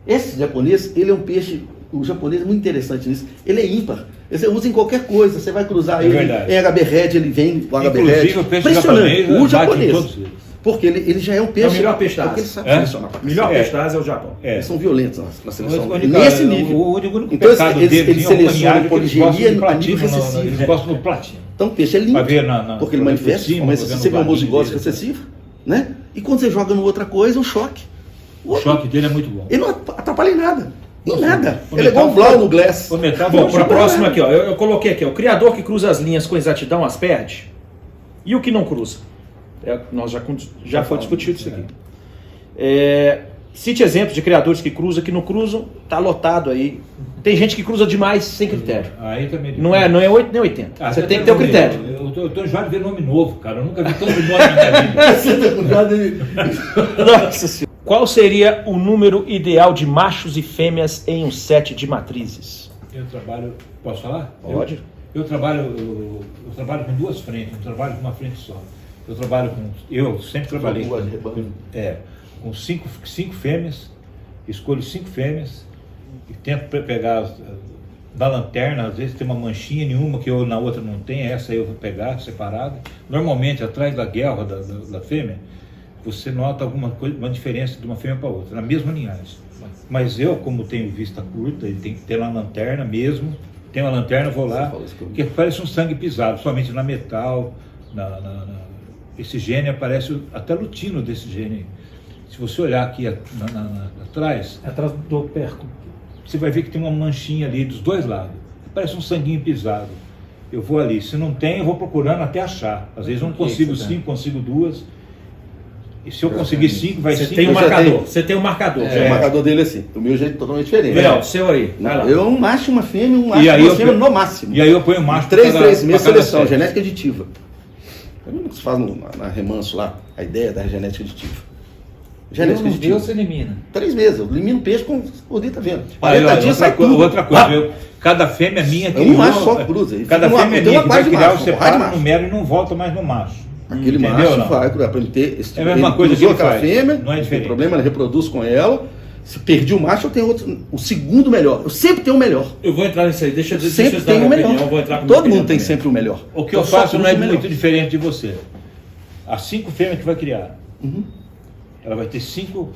Esse japonês, ele é um peixe, o japonês é muito interessante nisso, ele é ímpar. Você usa em qualquer coisa, você vai cruzar ele verdade. em HB Red, ele vem com HB Inclusive, Red. o peixe Impressionante, japonês o bate em japonês. todos eles. Porque ele já é um peixe. É o melhor peixe da porque ele Ásia. sabe É? selecionar pra Melhor É. peixe da Ásia é o Japão. Eles são violentos na seleção. O único- Nesse nível. O único Então, pecado eles deles é o selecionam maniário, que eles gostam poligenia de a platino, nível recessivo. eles gostam do platino. Então o peixe é limpo. Pra ver Porque ele por manifesta, cima, mas pra ver se no você vê uma barriguinho homozigose dele. recessiva, né? E quando você joga no outra coisa, um choque. O choque dele é muito bom. Ele não atrapalha em nada. Em nada. o Ele é igual o metal- Blau no Glass. O metal Bom, para a Não, próxima não. aqui, ó, eu coloquei aqui, ó, o criador que cruza as linhas com exatidão as perde e o que não cruza. Nós já foi discutido isso aqui. Cite exemplos de criadores que cruzam, que não cruzam, tá lotado aí. Tem gente que cruza demais sem critério. Aí também. Não é 8 nem 80. Ah, Você tem que ter o critério. Eu tô enjoado de ver nome novo, cara. Eu nunca vi tanto nome na minha vida. Nossa Senhora. Qual seria o número ideal de machos e fêmeas em um set de matrizes? Eu trabalho. Posso falar? Pode. Eu trabalho com duas frentes, não trabalho com uma frente só. Eu sempre trabalhei com cinco fêmeas, escolho 5 fêmeas e tento pegar da lanterna, às vezes tem uma manchinha nenhuma que eu na outra não tem, essa eu vou pegar separada. Normalmente atrás da guelra da fêmea, você nota alguma coisa, uma diferença de uma fêmea para outra, na mesma linhagem. Mas eu, como tenho vista curta, ele tem que ter uma lanterna mesmo. Tem uma lanterna, eu vou lá, que parece um sangue pisado, somente na metal, esse gene aparece até lutino desse gene. Se você olhar aqui atrás, Atrás do opérculo. você vai ver que tem uma manchinha ali dos dois lados. Parece um sanguinho pisado. Eu vou ali. Se não tem, eu vou procurando até achar. Às vezes eu não consigo 5, consigo 2. E se eu conseguir 5, vai 5. Você tem um marcador. Você tem um marcador. O marcador dele é assim. O meu jeito é totalmente diferente. Léo, seu aí. Vai lá. Eu um macho e uma fêmea, um macho E e aí uma eu fêmea ponho- no máximo. E aí eu ponho macho 3 pra cada- meses pra cada seleção, sete. genética aditiva. É mesmo que se faz na remanso lá, a ideia da genética aditiva. Genética Deus aditiva. se elimina. 3 meses, eu elimino peixe com o tá vendo? Aí, 40 dias sai tudo. outra coisa, cada fêmea minha É um macho só que cruza. E Cada fica fêmea tem minha uma que vai parte de criar, macho, você uma parte para de no macho. mero e não volta mais no macho. Aquele Entendeu, macho não? vai para ele ter esse É a mesma coisa que cruzou ele aquela faz, fêmea, não é tem diferente. problema, ele reproduz com ela. Se perdi o macho, eu tenho outro, o segundo melhor. Eu sempre tenho o melhor. Eu vou entrar nisso aí. Deixa eu Sempre dar tem minha o melhor. opinião. Eu vou entrar com minha Todo mundo opinião tem também. sempre o melhor. O que eu só faço não cruzo é o melhor. muito diferente de você. As 5 fêmeas que vai criar, Uhum. ela vai ter 5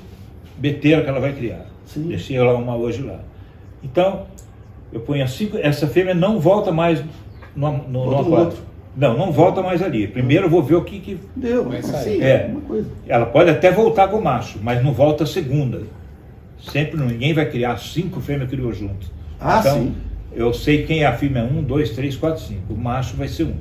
beteiras que ela vai criar. Sim. Deixei ela uma hoje lá. Então, eu ponho as 5, essa fêmea não volta mais no Volta no aquário. outro. Não volta mais ali. Primeiro eu vou ver o que Deu, Vai mas sair. assim, É. uma coisa. ela pode até voltar com o macho, mas não volta a segunda. Sempre ninguém vai criar 5 fêmeas criou junto. Ah, então, sim. eu sei quem é a fêmea 1, 2, 3, 4, 5. O macho vai ser 1.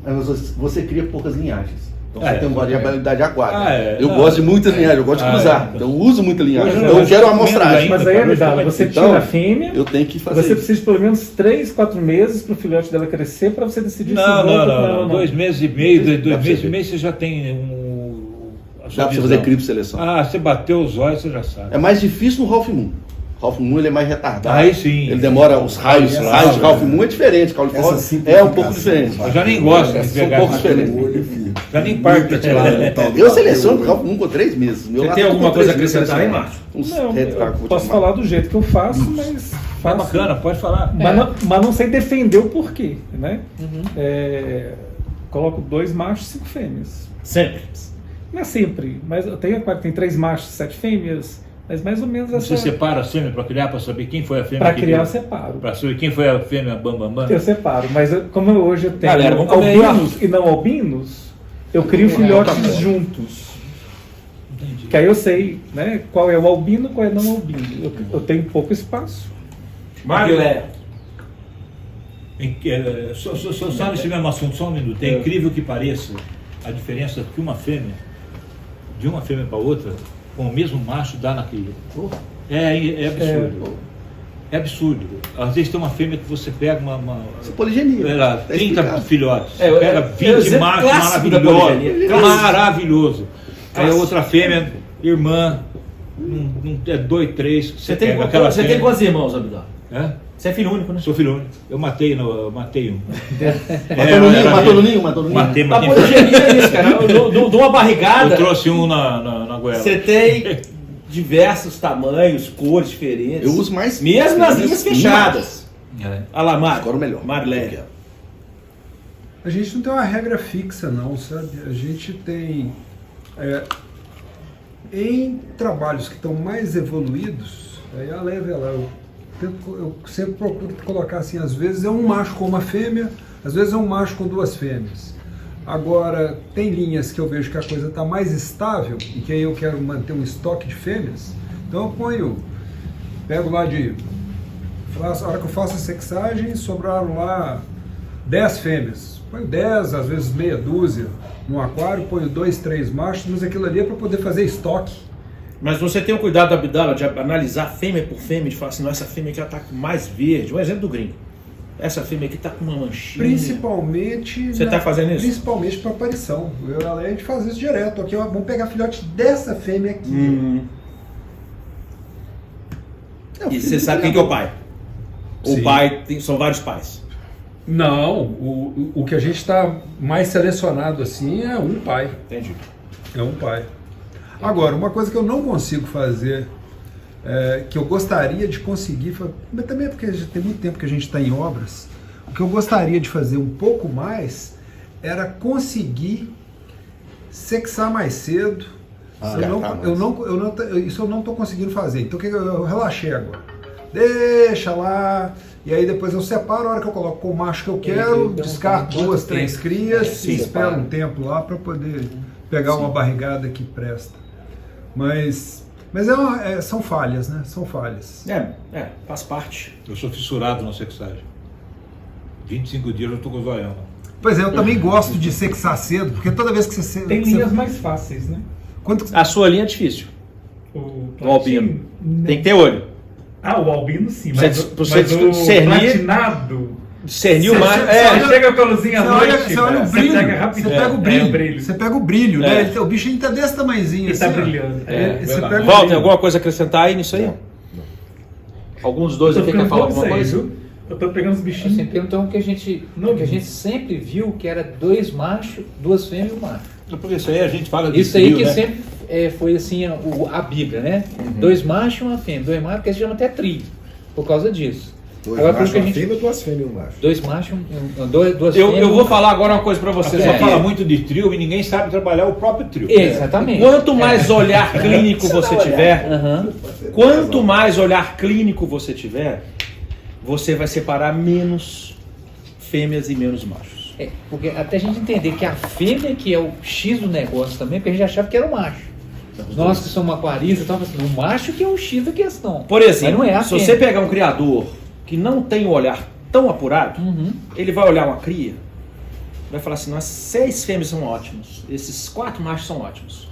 Mas você cria poucas linhagens. Então É, você tem uma variabilidade aquática. Eu não. gosto de muitas linhagens, eu gosto de cruzar. Então eu uso muita linhagem. Hoje Então eu nós quero uma comemos amostragem. ainda. Mas aí, Amidala, você Então, tira a fêmea, Eu tenho que fazer você isso. precisa de pelo menos 3, 4 meses para o filhote dela crescer para você decidir se Não, volta com ela ou não. não. 2 meses e meio, Dá 2 pra meses você e meio você já tem a sua Dá pra você visão. fazer cripto seleção. Ah, você bateu os olhos, você já sabe. É mais difícil no Ralph Moon. Ralph Moon ele é mais retardado. Aí sim. Ele demora os raios. Essa Raios de sabe, Ralph né? Moon é diferente. Califórnia Essa é um pouco diferente. Eu já nem gosto de São pegar poucos essa- diferentes. O olho, filho. Já nem parto pra tirar. Eu seleciono o Ralph Moon com 3 meses. Meu Você lá tem tá alguma com coisa a 3 meses acrescentar aí, selecionado. Márcio? Uns Não, retos, cara, que eu eu vou posso te chamar. falar do jeito que eu faço, mas É faço. bacana, pode falar. Mas não sei defender o porquê, né? Coloco 2 machos e 5 fêmeas. Sempre. Não é sempre, mas eu tenho aquário que tem 3 machos e 7 fêmeas, mas mais ou menos Você essa. separa a fêmea para criar, para saber quem foi a fêmea Para que criar, eu deu? separo. Para saber quem foi a fêmea bambambam? Eu separo, mas como hoje eu tenho Galera, vamos comer aí, albinos e não albinos, eu crio filhotes juntos. Entendi. Que aí eu sei, né, qual é o albino, qual é o não albino. Eu tenho pouco espaço. Mário Léo. Só nesse mesmo assunto, só um minuto. É incrível que pareça a diferença que uma fêmea, de uma fêmea para outra, com o mesmo macho dá na cria. É absurdo. É absurdo. Às vezes tem uma fêmea que você pega Isso é poligenia. Era Tá 30 explicado. filhotes. É, Você pega é 20 o exemplo machos clássico da maravilhosos. poliginia. Clássico. Maravilhoso. Aí a Clássico. outra fêmea, irmã, é 2, 3. Você tem quantos irmãos, Abdal? É? Você é filho único, né? Sou filho único. Eu matei um. Matou no ninho. Matei. A poliginia é isso, cara. Eu dou uma barrigada. Eu trouxe um na goela. Você tem diversos tamanhos, cores diferentes. Eu uso mais. Mesmo nas linhas fechadas. Olha lá, Mário. Agora o melhor. Marlé. A gente não tem uma regra fixa, não, sabe? A gente tem... em trabalhos que estão mais evoluídos, aí a leve lá, eu sempre procuro colocar assim, às vezes é um macho com uma fêmea, às vezes é um macho com 2 fêmeas. Agora, tem linhas que eu vejo que a coisa está mais estável e que aí eu quero manter um estoque de fêmeas, então eu pego lá a hora que eu faço a sexagem, sobraram lá 10 fêmeas. Ponho 10, às vezes meia dúzia no aquário, ponho 2, 3 machos, mas aquilo ali é para poder fazer estoque. Mas você tem o cuidado, Abdala, de analisar fêmea por fêmea, de falar assim, não, essa fêmea aqui está com mais verde. Um exemplo do gringo. Essa fêmea aqui está com uma manchinha. Principalmente... Você está fazendo isso? Principalmente para aparição. A gente faz isso direto. Aqui, ó, vamos pegar filhote dessa fêmea aqui. E você sabe quem que é o pai? Sim. O pai, são vários pais. Não, o que a gente está mais selecionado assim é um pai. Entendi. É um pai. Agora, uma coisa que eu não consigo fazer, que eu gostaria de conseguir, mas também é porque já tem muito tempo que a gente está em obras, o que eu gostaria de fazer um pouco mais era conseguir sexar mais cedo. Isso eu não estou conseguindo fazer. Então eu relaxei agora. Deixa lá. E aí depois eu separo, a hora que eu coloco com o macho que eu quero, descarto 2, 3 crias e espero um tempo lá para poder pegar uma barrigada que presta. Mas são falhas, né? São falhas. Faz parte. Eu sou fissurado na sexagem. 25 dias eu estou com o zoião. Pois é, eu também gosto de sexar cedo, porque toda vez que você... Tem linhas mais fáceis, né? A sua linha é difícil. O albino. Tem que ter olho. O albino sim, mas o platinado... Discernir o macho. Você chega com a luzinha à noite, você olha o brilho, pega rapidinho. você pega o brilho. Você pega o brilho, né? O bichinho tá desse tamanhozinho e assim. Tá brilhando. Walter, tem alguma coisa a acrescentar aí nisso aí? Não. Algum dos dois aqui quer falar alguma coisa? Eu tô pegando os bichinhos. Assim, então o que a gente sempre viu que era 2 machos, 2 fêmeas e um macho. Porque isso aí a gente fala de isso aí que né? sempre foi assim a Bíblia, né? 2 machos e uma fêmea. 2 machos, porque se chama até trio, por causa disso. 2 machos, uma fêmea, 2 fêmeas e um macho. 2 machos, 2 fêmeas. Eu vou falar agora uma coisa pra você. Você fala muito de trio e ninguém sabe trabalhar o próprio trio. Exatamente. Quanto mais olhar clínico você tiver, quanto mais olhar clínico você tiver, você vai separar menos fêmeas e menos machos. Porque até a gente entender que a fêmea que é o X do negócio também, porque a gente achava que era o macho. Nós que somos aquaristas, então, assim, o macho que é o X da questão. Por exemplo, não é se você pegar um criador que não tem um olhar tão apurado, ele vai olhar uma cria, vai falar assim, nós 6 fêmeas são ótimos, esses 4 machos são ótimos.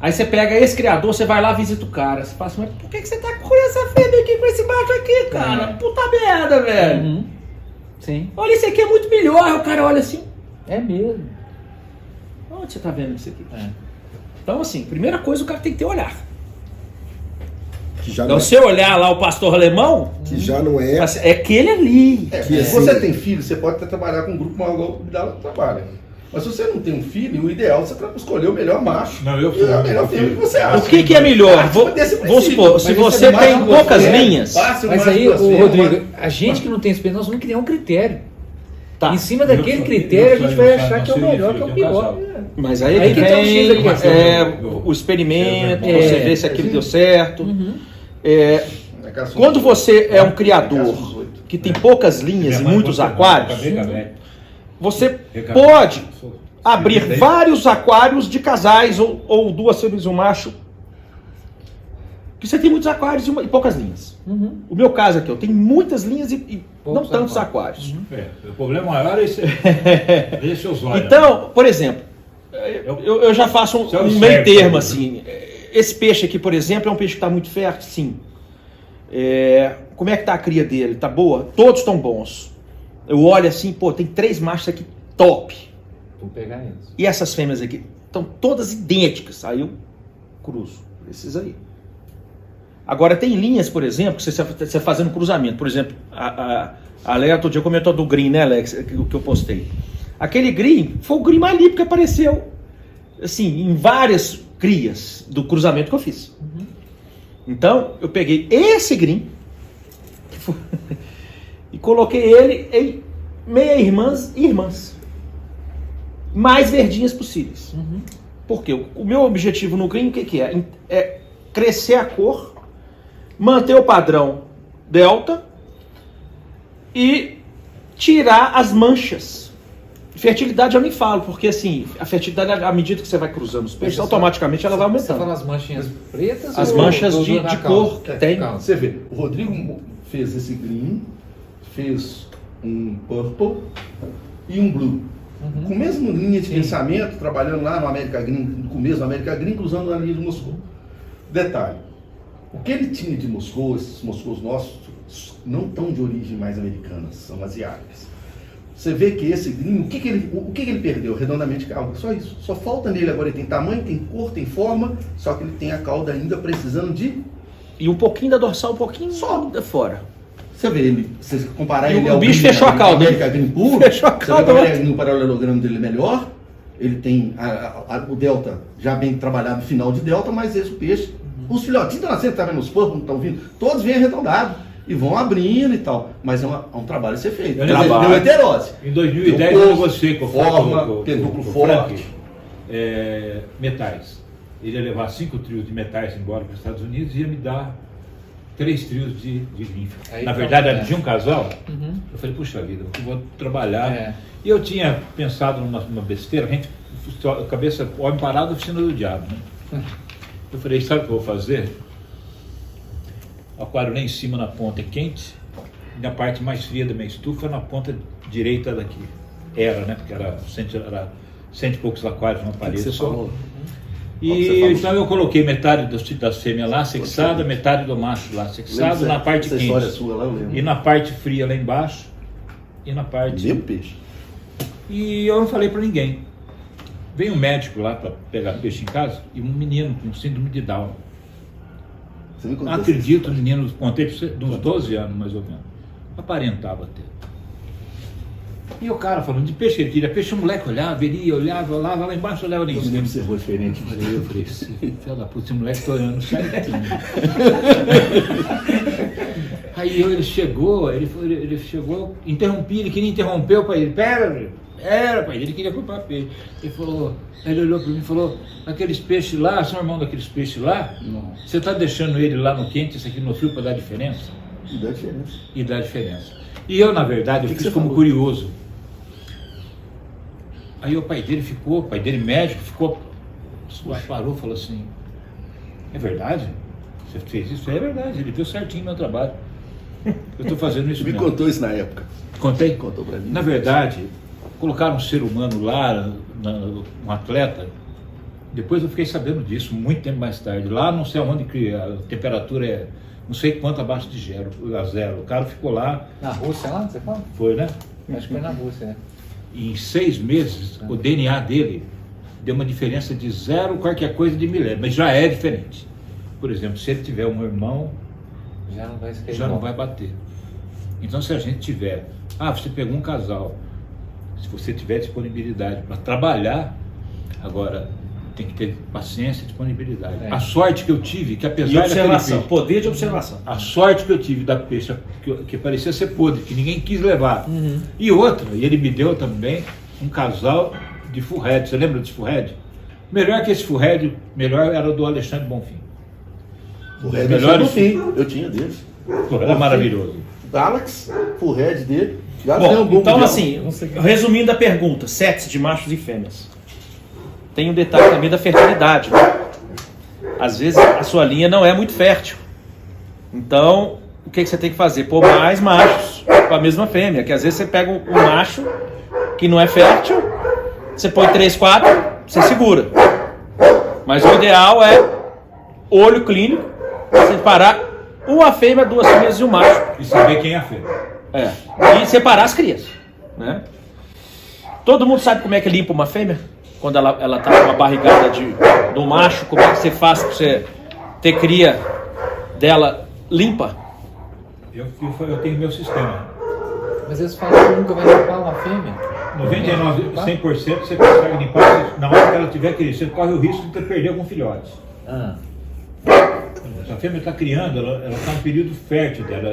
Aí você pega esse criador, você vai lá, visita o cara, você fala assim, mas por que você tá com essa fêmea aqui, com esse macho aqui, cara? Puta merda, velho. Sim. Olha, esse aqui é muito melhor. O cara olha assim. É mesmo. Onde você tá vendo isso aqui? Então, assim, primeira coisa, o cara tem que ter olhar. Então, se eu olhar lá o pastor alemão, que já não é... É aquele ali. Se você tem filho, você pode até trabalhar com um grupo maior igual o Abdala trabalha. Mas se você não tem um filho, o ideal é você escolher o melhor macho. Não, eu a melhor fêmea que você acha. O que é melhor? Vamos supor, se você tem poucas linhas... Mas aí, Rodrigo, a gente que não tem experiência, nós vamos criar um critério. Em cima daquele critério, a gente vai achar que é o melhor, que é o pior. Mas aí que vem o experimento, você vê se aquilo deu certo. Quando você é um criador que tem poucas linhas e muitos aquários, você pode abrir vários aquários de casais ou 2 fêmeas e um macho. Porque você tem muitos aquários e poucas linhas. O meu caso aqui, eu tenho muitas linhas e não tantos aquários. O problema maior é esse os olhos. Então, por exemplo, eu já faço um meio termo assim. Esse peixe aqui, por exemplo, é um peixe que está muito fértil? Sim. Como é que está a cria dele? Está boa? Todos estão bons. Eu olho assim, tem 3 machos aqui top. Vou pegar eles. E essas fêmeas aqui estão todas idênticas. Aí eu cruzo. Esses aí. Agora tem linhas, por exemplo, que você fazendo cruzamento. Por exemplo, a Léa outro dia comentou do green, né, Alex? O que eu postei. Aquele green foi o green mais limpo que apareceu. Assim, em várias crias do cruzamento que eu fiz. Então, eu peguei esse green coloquei ele em meia-irmãs e irmãs. Mais verdinhas possíveis. Porque o meu objetivo no green, o que é? É crescer a cor, manter o padrão delta e tirar as manchas. Fertilidade eu nem falo, porque assim, a fertilidade, à medida que você vai cruzando os peixes, automaticamente ela vai Você aumentando. fala as manchinhas pretas? As ou manchas do- de na cor calça? que tem. Calça. Você vê, o Rodrigo fez esse green, fez um purple e um blue. Com a mesma linha de pensamento, trabalhando lá no América Green, no começo do América Green, cruzando na linha de Moscou. Detalhe, o que ele tinha de Moscou, esses Moscous nossos, não estão de origem mais americanas, são asiáticas. Você vê que esse green, o que ele perdeu? Redondamente cauda, só isso. Só falta nele agora, ele tem tamanho, tem cor, tem forma, só que ele tem a cauda ainda precisando de... E um pouquinho da dorsal, um pouquinho Só. fora. Você vê ele, você comparar E ele o ao bicho green, fechou a cauda, América Green puro, Fechou a você vê cauda, que o América Green, o paralelogramo dele é melhor, ele tem o delta já bem trabalhado, final de delta, mas esse peixe, os filhotinhos estão nascendo, tá vendo os porcos, não estão vindo, todos vêm arredondados e vão abrindo e tal, mas é um trabalho a ser feito. É um Deu heterose. Em 2010 Tem eu o negociei com forma, tem duplo forte. Metais. Ele ia levar 5 trios de metais embora para os Estados Unidos e ia me dar 3 trios de linfa. Aí Na tá, verdade, é. era de um casal. Eu falei, puxa vida, eu vou trabalhar. É. E eu tinha pensado numa besteira, a gente, cabeça, homem parado, oficina do diabo. Né? Eu falei, sabe o que eu vou fazer? O aquário lá em cima na ponta é quente, e na parte mais fria da minha estufa na ponta direita daqui. Era, né? Porque era cento e poucos aquários na parede Você só. falou. E então eu coloquei metade da fêmea lá sexada, metade do macho lá sexado, na parte essa história quente. sua lá, eu lembro. E na parte fria lá embaixo, e na parte... Mesmo peixe. E eu não falei pra ninguém. Veio um médico lá para pegar peixe em casa e um menino com síndrome de Down. Você me contou Acredito, o menino, contei pra você, de uns 12 anos mais ou menos. Aparentava ter. E o cara falando de peixe que ele queria, peixe, o moleque olhava, ele olhava lá embaixo, olhava nem isso. Você me observou diferente. Eu falei, filho da puta, esse moleque tá olhando certinho. Aí ele chegou, interrompi, ele queria interromper o pai. Ele, pera, pai, ele queria culpar peixe. Ele falou, ele olhou para mim e falou, aqueles peixes lá, são irmão daqueles peixes lá? Não. Você está deixando ele lá no quente, esse aqui no frio para dar diferença? E dá diferença. E dá diferença. E eu, na verdade, eu Que fiz você como falou? curioso. Aí o pai dele médico, parou e falou assim, é verdade? Você fez isso? É verdade, ele viu certinho meu trabalho. Eu estou fazendo isso Me mesmo. contou isso na época. Contei? Contou pra mim. Na verdade, colocaram um ser humano lá, um atleta, depois eu fiquei sabendo disso, muito tempo mais tarde. Lá não sei onde que a temperatura é, não sei quanto abaixo de zero. O cara ficou lá, Na Rússia lá, você fala? foi, né? Acho que foi na Rússia, né? Em 6 meses, o DNA dele deu uma diferença de 0 qualquer coisa de milésimo, mas já é diferente. Por exemplo, se ele tiver um irmão, Já não vai esquecer. já não vai bater. Então, se a gente tiver, você pegou um casal, se você tiver disponibilidade para trabalhar, agora tem que ter paciência e disponibilidade. É. A sorte que eu tive, que E apesar observação, daquele peixe, poder de observação. a sorte que eu tive da peixe que parecia ser podre, que ninguém quis levar. E outra, e ele me deu também um casal de full head. Você lembra desse full head? Melhor que esse full head, melhor era o do Alexandre Bonfim. O Red Melhores- no fim, eu tinha dele. Era maravilhoso. Galaxy, full red dele. Já Bom, ganhou um então mundial. assim, resumindo a pergunta, sets de machos e fêmeas. Tem um detalhe também da fertilidade. Né? Às vezes a sua linha não é muito fértil. Então, o que você tem que fazer? Pôr mais machos com a mesma fêmea. Que às vezes você pega um macho que não é fértil, você põe 3, 4, você segura. Mas o ideal é olho clínico, separar uma fêmea, 2 fêmeas e um macho. E saber quem é a fêmea. E separar as crias, né? Todo mundo sabe como é que limpa uma fêmea? Quando ela tá com uma barrigada do macho, como é que você faz para você ter cria dela limpa? Eu tenho meu sistema. Mas eles falam que nunca vai limpar uma fêmea. 100% você consegue limpar. Na hora que ela tiver crescendo, você corre o risco de perder algum filhote. Ah. A fêmea está criando, ela está no período fértil dela,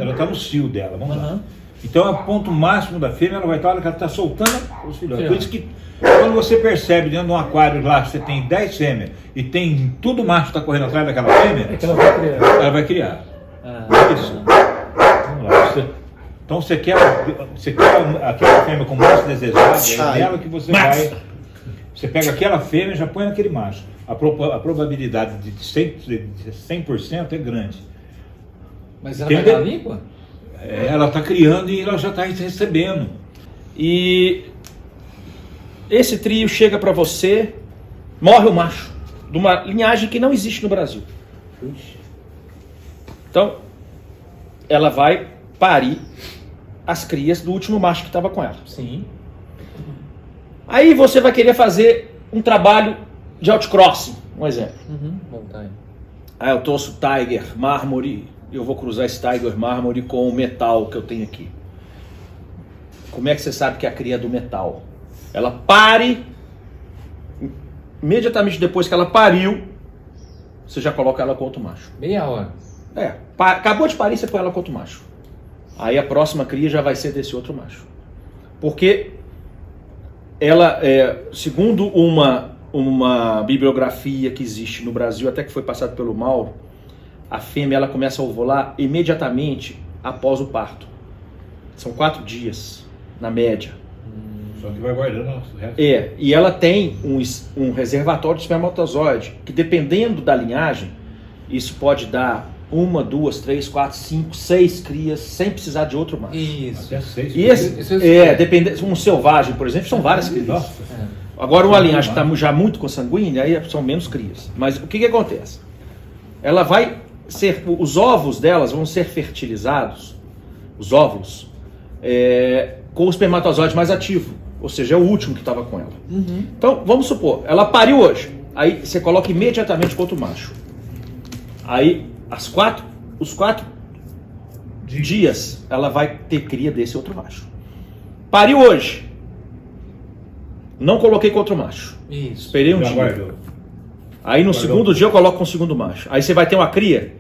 ela está no cio dela, vamos lá. Então é o ponto máximo da fêmea, ela vai estar, a hora que ela está soltando os filhotes. Por isso que quando você percebe dentro de um aquário lá, você tem 10 fêmeas e tem tudo macho está correndo atrás daquela fêmea, ela vai criar. Isso. Vamos lá. Então você quer aquela fêmea com mais desejada, é nela que você vai. Você pega aquela fêmea e já põe naquele macho. A probabilidade de 100% é grande. Mas ela vai dar língua? Ela está criando e ela já está recebendo. E esse trio chega para você, morre o macho, de uma linhagem que não existe no Brasil. Então, ela vai parir as crias do último macho que estava com ela. Sim. Aí você vai querer fazer um trabalho de outcrossing, um exemplo. Montanha. Aí eu trouxe o Tiger mármore, eu vou cruzar esse Tiger mármore com o metal que eu tenho aqui. Como é que você sabe que a cria é do metal? Ela pare, imediatamente depois que ela pariu, você já coloca ela com outro macho. Meia hora. Acabou de parir, você põe ela com outro macho. Aí a próxima cria já vai ser desse outro macho. Porque ela, segundo uma bibliografia que existe no Brasil, até que foi passada pelo Mauro, a fêmea ela começa a ovular imediatamente após o parto. São 4 dias, na média. Só que vai guardando o resto. E ela tem um reservatório de espermatozoide, que dependendo da linhagem, isso pode dar 1, 2, 3, 4, 5, 6 crias sem precisar de outro macho. Isso. Até 6. Dependendo, um selvagem, por exemplo, são várias crias. Nossa. Agora uma linhagem que está já muito consanguínea, aí são menos crias. Mas o que acontece? Ela vai ser, os ovos delas vão ser fertilizados, os óvulos, com o espermatozoide mais ativo, ou seja, é o último que estava com ela. Então, vamos supor, ela pariu hoje, aí você coloca imediatamente com outro macho. Aí, os 4 dias, ela vai ter cria desse outro macho. Pariu hoje, não coloquei com outro macho. Isso. Esperei um Já dia. guardou. Aí no segundo dia eu coloco com o segundo macho. Aí você vai ter uma cria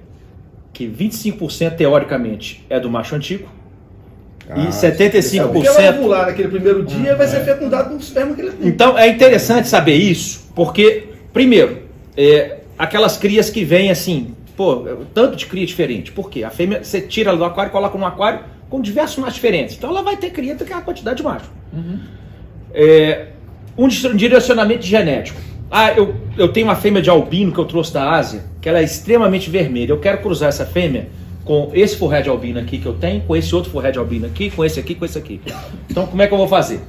que 25% teoricamente é do macho antigo e 75%... Porque ela ovular naquele primeiro dia vai ser fecundado no esperma que ele tem. Então é interessante saber isso, porque, primeiro, aquelas crias que vêm assim, tanto de cria diferente. Por quê? A fêmea, você tira ela do aquário e coloca no aquário com diversos machos diferentes. Então ela vai ter cria daquela quantidade de macho. Um direcionamento genético. Eu tenho uma fêmea de albino que eu trouxe da Ásia, que ela é extremamente vermelha. Eu quero cruzar essa fêmea com esse forré de albino aqui que eu tenho, com esse outro forré de albino aqui, com esse aqui, com esse aqui. Então como é que eu vou fazer?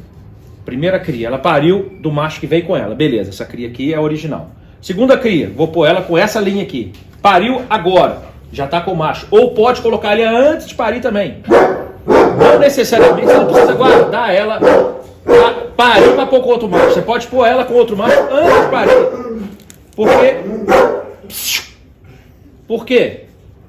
Primeira cria, ela pariu do macho que veio com ela. Beleza, essa cria aqui é a original. Segunda cria, vou pôr ela com essa linha aqui. Pariu agora, já está com o macho. Ou pode colocar ele antes de parir também. Não necessariamente, você não precisa guardar ela... Pariu para pôr com outro macho. Você pode pôr ela com outro macho antes de parir. Porque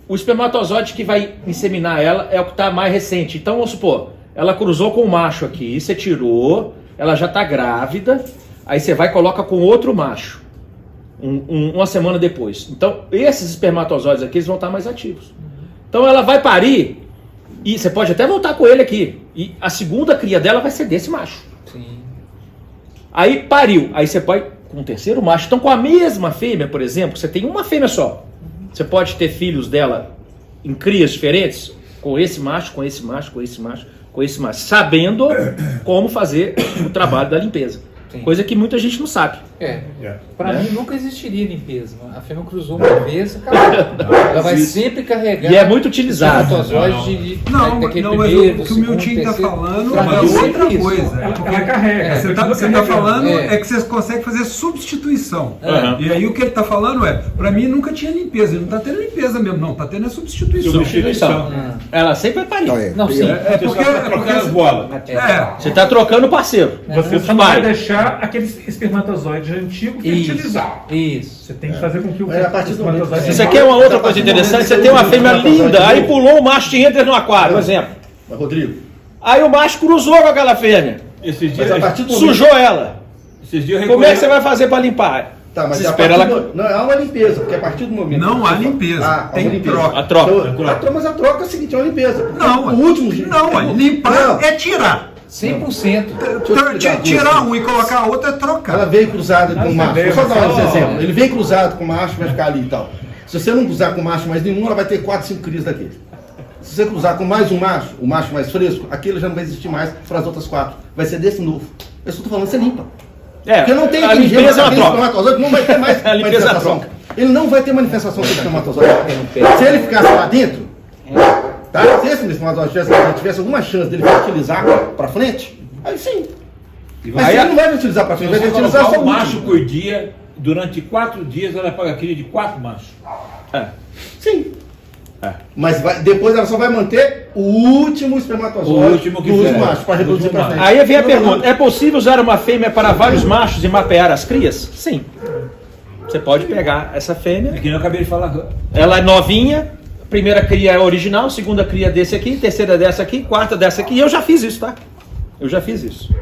o espermatozoide que vai inseminar ela é o que está mais recente. Então vamos supor, ela cruzou com o macho aqui, você tirou, ela já está grávida, aí você vai e coloca com outro macho uma semana depois. Então esses espermatozoides aqui eles vão estar mais ativos. Então ela vai parir e você pode até voltar com ele aqui. E a segunda cria dela vai ser desse macho. Sim. Aí pariu. Aí você pode com um terceiro macho. Então com a mesma fêmea, por exemplo, você tem uma fêmea só. Você pode ter filhos dela em crias diferentes, com esse macho, com esse macho, com esse macho, com esse macho, sabendo como fazer o trabalho da limpeza. Sim. Coisa que muita gente não sabe. Para mim nunca existiria limpeza. A fêmea cruzou uma vez, acabou. Ela vai sempre carregar. E é muito utilizado. Mas o que o Miltinho está falando é outra coisa. Ela carrega. Você está falando que você consegue fazer substituição. E aí o que ele está falando para mim nunca tinha limpeza. Ele não está tendo limpeza mesmo, não. Está tendo a substituição. Ela sempre vai parir. Não, sim. Porque as bolas. Você está trocando o parceiro. Você só não vai deixar aquele espermatozoide antigo fertilizar. Isso. Você tem que fazer com que o espermatozoide... Isso aqui é uma outra coisa interessante. Você tem uma fêmea linda, aí pulou um macho de entra no aquário, por exemplo. Mas, Rodrigo... Aí o macho cruzou com aquela fêmea. Esses dias, Sujou ela. Esses dias Como é que você vai fazer para limpar? Tá, mas Se a espera partir ela- do- não, há uma limpeza, porque a partir do momento... Não que há você- limpeza, há tem uma limpeza. troca. A troca. Então, mas a troca é o seguinte, é uma limpeza. porque Não, o último... não, limpar Não. é tirar. 100%. Tirar um e colocar outro é trocar. Ela veio cruzada com o macho. veio, Vou só dar um só- exemplo. Ele vem cruzado com o macho, vai ficar ali e tal. Se você não cruzar com macho mais nenhum, ela vai ter 4, 5 crias daquele. Se você cruzar com mais um macho, o macho mais fresco, aquele já não vai existir mais para as outras 4. Vai ser desse novo. Eu estou falando, você limpa. Porque não tem a aquele limpeza é uma aquele troca. espermatozoide, não vai ter mais A limpeza é uma manifestação. troca. Ele não vai ter manifestação do espermatozoide. Se ele ficasse lá dentro, tá? Se esse espermatozoide tivesse alguma chance dele fertilizar para frente, aí sim. Mas Aí ele não vai utilizar para Se frente, vai você utilizar colocar só um o macho último. por dia, durante 4 dias ela paga cria de 4 machos. Sim. Mas depois ela só vai manter o último espermatozoide O último que do fizer. macho para reproduzir O último para frente. Aí vem a pergunta: é possível usar uma fêmea para vários machos e mapear as crias? Sim. Você pode pegar essa fêmea, É que nem eu acabei de falar agora. ela é novinha, primeira cria é original, segunda cria desse aqui, terceira dessa aqui, quarta dessa aqui, e eu já fiz isso, tá? Eu já fiz isso.